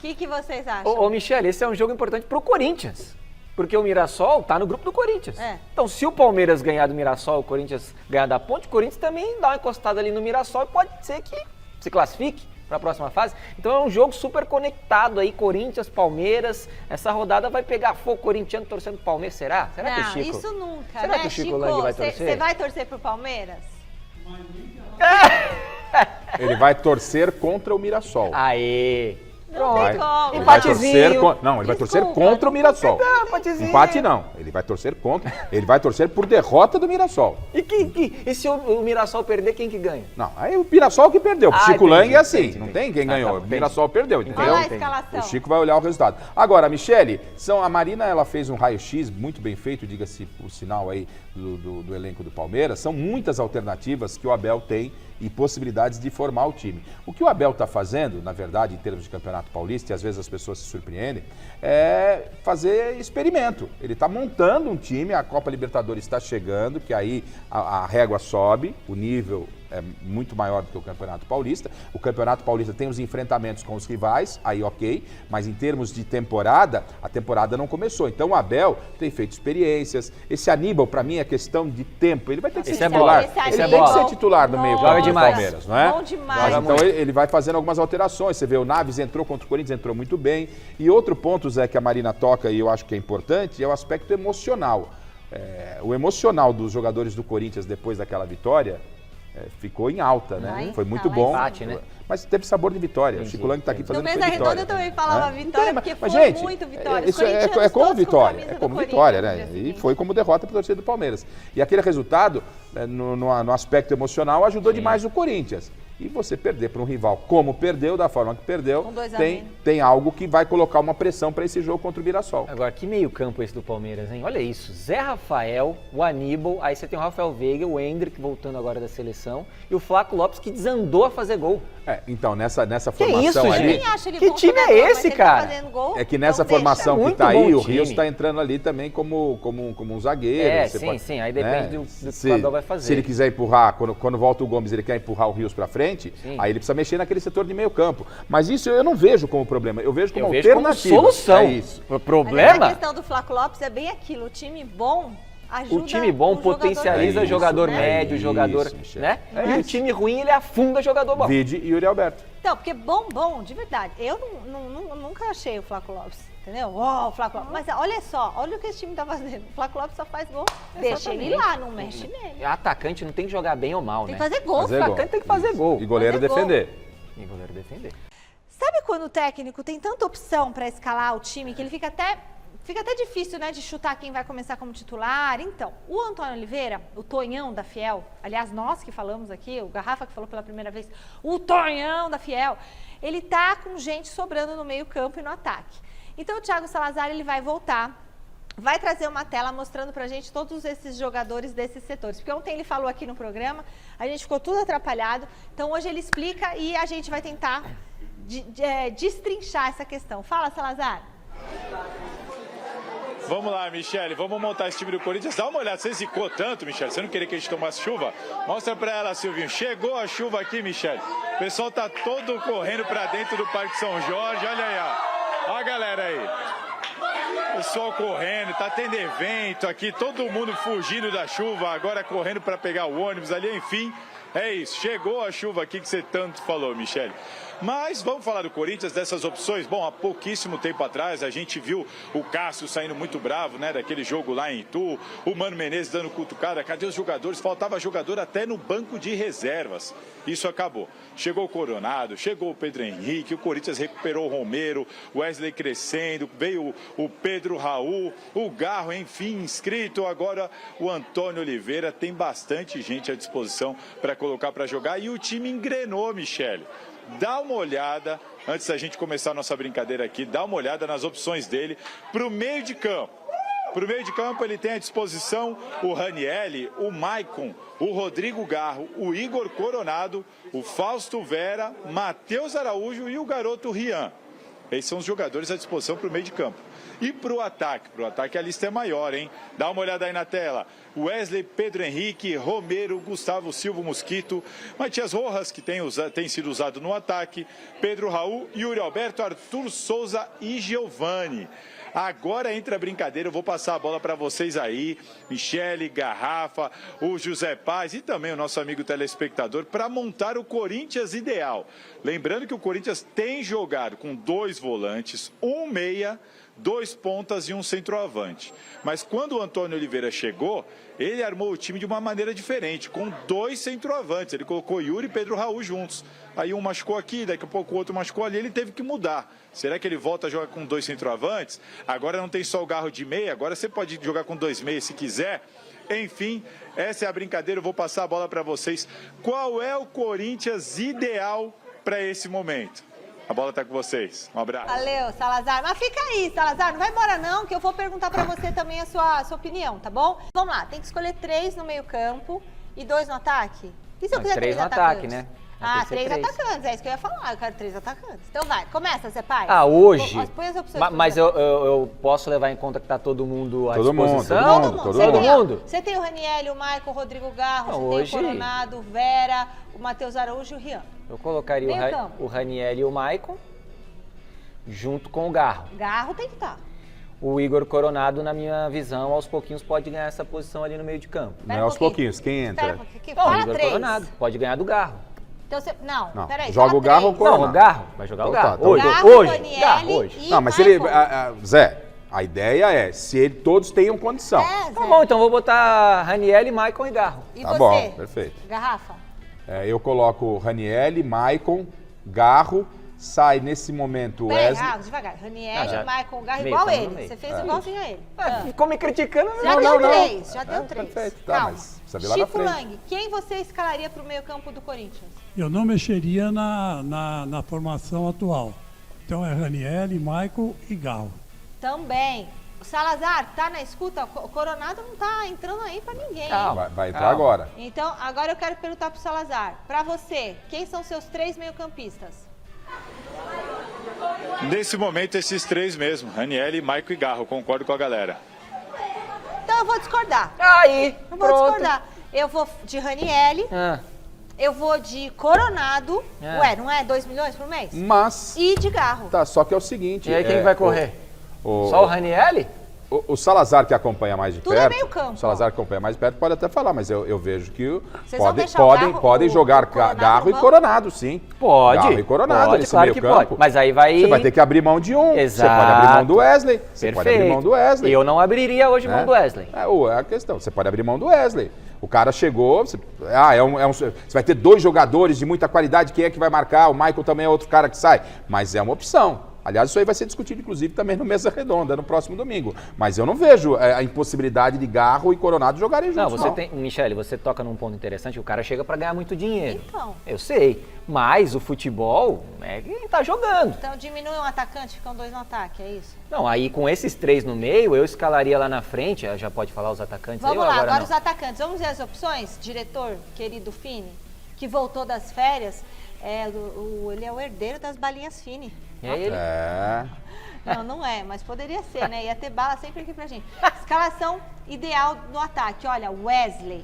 O que vocês acham? Ô, Michele, esse é um jogo importante pro Corinthians. Porque o Mirassol tá no grupo do Corinthians. Então, se o Palmeiras ganhar do Mirassol, o Corinthians ganhar da Ponte, o Corinthians também dá uma encostada ali no Mirassol e pode ser que se classifique para a próxima fase. Então é um jogo super conectado aí, Corinthians, Palmeiras. Essa rodada vai pegar fogo corintiano torcendo pro Palmeiras, será? Será que o Chico? Isso nunca, será que o Chico Lang vai torcer? Você vai torcer pro Palmeiras? Ele vai torcer contra o Mirassol. Aê! Não tem como. Ele vai torcer Empatezinho. não, ele vai torcer contra o Mirassol. empatezinho. Empate não. Ele vai torcer contra. Ele vai torcer por derrota do Mirassol. E se o Mirassol perder, quem que ganha? Não, aí o Mirassol que perdeu. O Chico entendi, Lang é assim. entendi, não entendi. tem quem Tá, ganhou. tá, O Mirassol perdeu, entendeu? Olha lá a escalação. O Chico vai olhar o resultado. Agora, Michele, a Marina ela fez um raio-x muito bem feito, diga-se por sinal aí do elenco do Palmeiras. São muitas alternativas que o Abel tem e possibilidades de formar o time. O que o Abel está fazendo, na verdade, em termos de Campeonato Paulista, e às vezes as pessoas se surpreendem, é fazer experimento. Ele está montando um time, a Copa Libertadores está chegando, que aí a régua sobe, o nível é muito maior do que o Campeonato Paulista. O Campeonato Paulista tem os enfrentamentos com os rivais, aí ok, mas em termos de temporada, a temporada não começou. Então o Abel tem feito experiências. Esse Aníbal, para mim, é questão de tempo. Ele vai ter que ser titular. Ele tem que ser titular no meio do Palmeiras, não é? Bom demais. Então ele vai fazendo algumas alterações. Você vê, o Naves entrou contra o Corinthians, entrou muito bem. E outro ponto, Zé, que a Marina toca e eu acho que é importante, é o aspecto emocional. O emocional dos jogadores do Corinthians depois daquela vitória ficou em alta, né? Foi muito bom. Empate, né? Mas teve sabor de vitória. O Chico Lang está aqui fazendo No foi Mesa vitória. Redonda eu também falava vitória, porque mas, foi gente, muito vitória. Isso é como vitória. É como vitória, né? E foi como derrota para a torcida do Palmeiras. E aquele resultado, no aspecto emocional, ajudou demais o Corinthians. E você perder para um rival como perdeu, da forma que perdeu, tem algo que vai colocar uma pressão para esse jogo contra o Mirassol. Agora, que meio campo esse do Palmeiras, hein? Olha isso, Zé Rafael, o Aníbal, aí você tem o Rafael Veiga, o Hendrick voltando agora da seleção e o Flaco Lopes que desandou a fazer gol. Então, nessa Que formação isso, aí... gente? Que time é esse, cara? É que nessa formação que tá aí, o Rios está entrando ali também como um zagueiro. Sim. Aí depende do que o Abel vai fazer. Se ele quiser empurrar, quando volta o Gomes, ele quer empurrar o Rios para frente, aí ele precisa mexer naquele setor de meio campo. Mas isso eu não vejo como problema, eu vejo como alternativa. Como solução. É isso. O problema... A questão do Flaco Lopes é bem aquilo, o time bom ajuda o time bom potencializa jogador médio, jogador, isso, né? E o time ruim, ele afunda jogador bom. Vide e Yuri Alberto. Então, porque bom, de verdade. Eu nunca achei o Flaco Lopes, entendeu? O Flaco Lopes. Mas olha só, olha o que esse time tá fazendo. O Flaco Lopes só faz gol. Deixa ele lá, não mexe nele. Atacante não tem que jogar bem ou mal, Tem né? que fazer gol. Atacante tem que fazer gol. E goleiro defender. Sabe quando o técnico tem tanta opção para escalar o time que ele fica até difícil, né, de chutar quem vai começar como titular? Então, o Antônio Oliveira, o Tonhão da Fiel, aliás, nós que falamos aqui, o Garrafa que falou pela primeira vez, o Tonhão da Fiel, ele tá com gente sobrando no meio campo e no ataque. Então, o Thiago Salazar, ele vai voltar, vai trazer uma tela mostrando pra gente todos esses jogadores desses setores. Porque ontem ele falou aqui no programa, a gente ficou tudo atrapalhado, então hoje ele explica e a gente vai tentar destrinchar essa questão. Fala, Salazar. Vamos lá, Michele, vamos montar esse time do Corinthians. Dá uma olhada, você zicou tanto, Michele, você não queria que a gente tomasse chuva? Mostra pra ela, Silvinho. Chegou a chuva aqui, Michele. O pessoal tá todo correndo pra dentro do Parque São Jorge. Olha aí, ó. Olha a galera aí. Pessoal correndo, tá tendo evento aqui, todo mundo fugindo da chuva, agora correndo para pegar o ônibus ali, enfim. É isso, chegou a chuva aqui que você tanto falou, Michele. Mas vamos falar do Corinthians, dessas opções. Bom, há pouquíssimo tempo atrás a gente viu o Cássio saindo muito bravo, né, daquele jogo lá em Itu, o Mano Menezes dando cutucada. Cadê os jogadores? Faltava jogador até no banco de reservas. Isso acabou. Chegou o Coronado, chegou o Pedro Henrique, o Corinthians recuperou o Romero, o Wesley crescendo, veio o Pedro Raul, o Garro, enfim, inscrito. Agora o Antônio Oliveira, tem bastante gente à disposição para colocar para jogar e o time engrenou, Michele. Dá uma olhada, antes da gente começar a nossa brincadeira aqui, dá uma olhada nas opções dele para o meio de campo. Para o meio de campo ele tem à disposição o Ranielli, o Maicon, o Rodrigo Garro, o Igor Coronado, o Fausto Vera, Matheus Araújo e o garoto Rian. Esses são os jogadores à disposição para o meio de campo. E para o ataque a lista é maior, hein? Dá uma olhada aí na tela. Wesley, Pedro Henrique, Romero, Gustavo Silva, Mosquito, Matias Rojas, que tem sido usado no ataque, Pedro Raul, Yuri Alberto, Arthur Souza e Giovani. Agora entra a brincadeira, eu vou passar a bola para vocês aí, Michele, Garrafa, o José Paz e também o nosso amigo telespectador, para montar o Corinthians ideal. Lembrando que o Corinthians tem jogado com 2 volantes, um meia, 2 pontas e um centroavante. Mas quando o Antônio Oliveira chegou, ele armou o time de uma maneira diferente, com 2 centroavantes. Ele colocou Yuri e Pedro Raul juntos. Aí um machucou aqui, daqui a pouco o outro machucou ali, ele teve que mudar. Será que ele volta a jogar com 2 centroavantes? Agora não tem só o Garro de meia, agora você pode jogar com 2 meias se quiser. Enfim, essa é a brincadeira, eu vou passar a bola para vocês. Qual é o Corinthians ideal para esse momento? A bola está com vocês. Um abraço. Valeu, Salazar. Mas fica aí, Salazar. Não vai embora não, que eu vou perguntar pra você também a sua opinião, tá bom? Vamos lá, tem que escolher 3 no meio campo e 2 no ataque? E se eu quiser 3 no atacantes? ataque, né? Ah, 3 atacantes, é isso que eu ia falar. Eu quero 3 atacantes. Então vai, começa, Zé Pai. Hoje. Põe as opções. Mas eu posso levar em conta que tá todo mundo à Todo disposição? Todo mundo. Você tem o Raniel, o Maicon, o Rodrigo Garro, Não, você hoje... tem o Coronado, o Vera, o Matheus Araújo e o Rian. Eu colocaria o Raniel e o Maicon junto com o Garro. Garro tem que estar. O Igor Coronado, na minha visão, aos pouquinhos pode ganhar essa posição ali no meio de campo. Não é aos pouquinhos, quem entra? Fala o Igor 3. Coronado pode ganhar do Garro. Então você... Não, peraí. Joga o Garro ou o Coronado? Não, o Garro. Vai jogar o Garro. Tá, Hoje. Garro, hoje. Não, mas se ele... Zé, a ideia é se todos tenham condição. Tá bom, então vou botar Raniel, Maicon e Garro. E tá você? bom, perfeito. Garrafa? Eu coloco Raniel, Maicon, Garro, sai nesse momento o Wesley. Devagar. Raniel, Maicon, Garro, meio, igual tá ele. Você fez igualzinho a ele. Ficou me criticando? Já deu 3, já deu 3. Perfeito, tá, Calma. mas precisa ver lá na Chico frente. Lang, quem você escalaria para o meio campo do Corinthians? Eu não mexeria na formação atual. Então é Raniel, Maicon e Garro. Também. O Salazar, tá na escuta? O Coronado não tá entrando aí para ninguém. Vai entrar agora. Então, agora eu quero perguntar pro Salazar. Para você, quem são seus 3 meio-campistas? Nesse momento, esses 3 mesmo. Raniel, Maicon e Garro. Concordo com a galera. Então eu vou discordar. Aí, eu vou discordar. Eu vou de Raniel. Eu vou de Coronado. Ué, não é 2 milhões por mês? Mas... E de Garro. Tá, só que é o seguinte... E aí quem vai correr? Só o Raniel? O Salazar, que acompanha mais de Tudo perto... é meio campo. O Salazar que acompanha mais de perto pode até falar, mas eu vejo que podem jogar Garro e Coronado, sim. Pode. Garro e Coronado pode, nesse claro meio que campo. pode. Mas aí vai... Você vai ter que abrir mão de um. Exato. Você pode abrir mão do Wesley. Você Perfeito. pode abrir mão do Wesley. E eu não abriria hoje mão do Wesley. É a questão. Você pode abrir mão do Wesley. O cara chegou, você vai ter 2 jogadores de muita qualidade, quem é que vai marcar? O Michael também é outro cara que sai. Mas é uma opção. Aliás, isso aí vai ser discutido, inclusive, também no Mesa Redonda, no próximo domingo. Mas eu não vejo a impossibilidade de Garro e Coronado jogarem juntos, não. Michele, você toca num ponto interessante, o cara chega pra ganhar muito dinheiro. Então. Eu sei, mas o futebol é quem tá jogando. Então diminui um atacante, ficam 2 no ataque, é isso? Não, aí com esses 3 no meio, eu escalaria lá na frente, já pode falar os atacantes Vamos aí, lá, agora não? os atacantes. Vamos ver as opções? Diretor, querido Fini, que voltou das férias, ele é o herdeiro das balinhas Fini. É ele? Não é, mas poderia ser, né? Ia ter bala sempre aqui pra gente. Escalação ideal no ataque. Olha, Wesley,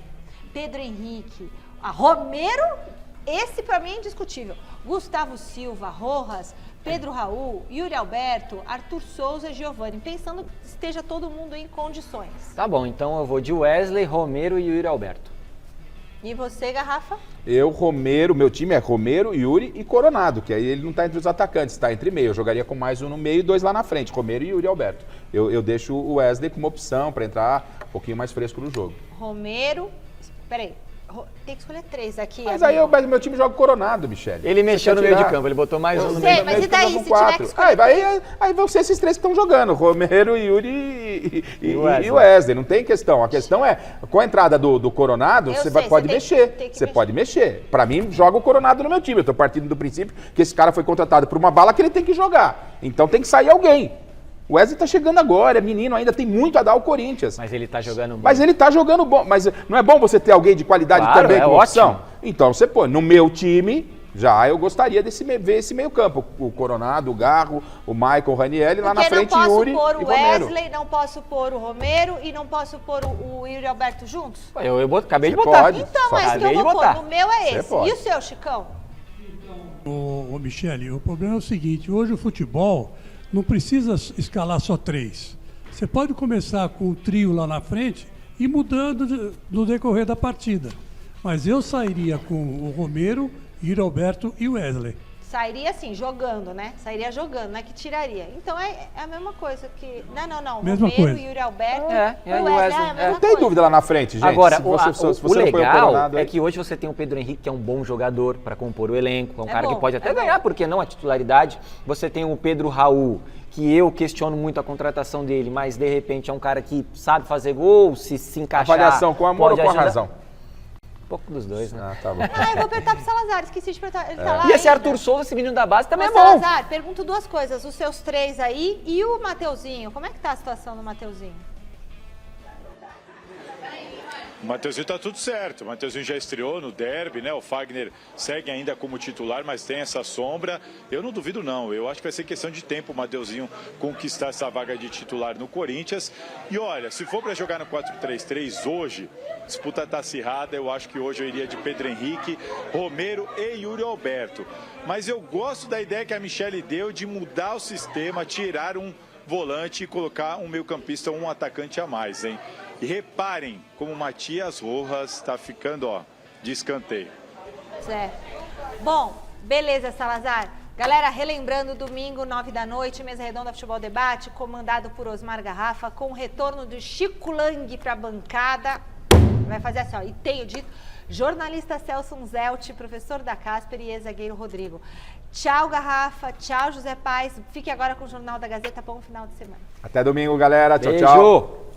Pedro Henrique, Romero, esse pra mim é indiscutível. Gustavo Silva, Rojas, Pedro Raul, Yuri Alberto, Arthur Souza e Giovani. Pensando que esteja todo mundo em condições. Tá bom, então eu vou de Wesley, Romero e Yuri Alberto. E você, Garrafa? Meu time é Romero, Yuri e Coronado, que aí ele não está entre os atacantes, está entre meio. Eu jogaria com mais um no meio e 2 lá na frente, Romero e Yuri Alberto. Eu deixo o Wesley como opção para entrar um pouquinho mais fresco no jogo. Romero, peraí, tem que escolher 3 aqui. Mas aí meu time joga Coronado, Michele. Ele mexeu no meio de campo, ele botou mais um no meio de campo. Mas e daí, se tiver que escolher aí vão ser esses 3 que estão jogando, Romero, Yuri e Wesley. Não tem questão. A questão é, com a entrada do Coronado, pode mexer. Você pode mexer. Pra mim, joga o Coronado no meu time. Eu tô partindo do princípio que esse cara foi contratado por uma bala que ele tem que jogar. Então tem que sair alguém. O Wesley tá chegando agora, é menino ainda, tem muito a dar ao Corinthians. Mas ele tá jogando bom. Mas ele tá jogando bom. Mas não é bom você ter alguém de qualidade também como opção? Então você põe. No meu time, eu gostaria de ver esse meio campo. O Coronado, o Garro, o Michael, o Raniel e lá na frente Yuri e Romero. Não posso pôr o Wesley, não posso pôr o Romero e não posso pôr o Yuri Alberto juntos? Eu acabei de botar. Pode. Então, é isso que eu vou pôr. No meu é esse. Pode. E o seu, Chicão? Ô Michele, o problema é o seguinte, hoje o futebol não precisa escalar só 3. Você pode começar com o trio lá na frente e mudando no decorrer da partida. Mas eu sairia com o Romero, Yuri Alberto e Wesley. Sairia assim, jogando, né? Sairia jogando, não é que tiraria. Então é a mesma coisa que... Não. Mesma Romero, coisa. Yuri Alberto e o o Wesley Wesley. é a mesma Não tem coisa. dúvida lá na frente, gente. Agora, se você o não põe legal Coronado é aí- que hoje você tem o Pedro Henrique, que é um bom jogador para compor o elenco, é um É cara bom, que pode até é ganhar, bom. porque não a titularidade. Você tem o Pedro Raul, que eu questiono muito a contratação dele, mas de repente é um cara que sabe fazer gol, se encaixar. Avaliação com amor ou pode com a ajudar. razão? Um pouco dos dois, né? Ah, tá bom. Eu vou perguntar pro Salazar, esqueci de perguntar. Ele tá lá E esse ainda? Arthur Souza, esse menino da base, também Ô, é bom. Salazar, pergunto duas coisas. Os seus 3 aí e o Mateuzinho. Como é que tá a situação do Mateuzinho? O Mateuzinho tá tudo certo. O Mateuzinho já estreou no derby, né? O Fagner segue ainda como titular, mas tem essa sombra. Eu não duvido, não. Eu acho que vai ser questão de tempo o Mateuzinho conquistar essa vaga de titular no Corinthians. E olha, se for para jogar no 4-3-3 hoje, disputa tá acirrada. Eu acho que hoje eu iria de Pedro Henrique, Romero e Yuri Alberto. Mas eu gosto da ideia que a Michele deu de mudar o sistema, tirar um volante e colocar um meio-campista, um atacante a mais, hein? E reparem como o Matias Rojas está ficando, ó, de escanteio. Certo. Bom, beleza, Salazar. Galera, relembrando, domingo, 9 da noite, Mesa Redonda Futebol Debate, comandado por Osmar Garrafa, com o retorno do Chico Lang para a bancada. Vai fazer assim, ó, e tenho dito, jornalista Celso Zelt, professor da Casper e ex-zagueiro Rodrigo. Tchau, Garrafa. Tchau, José Paes. Fique agora com o Jornal da Gazeta. Bom final de semana. Até domingo, galera. Tchau, Beijo. tchau.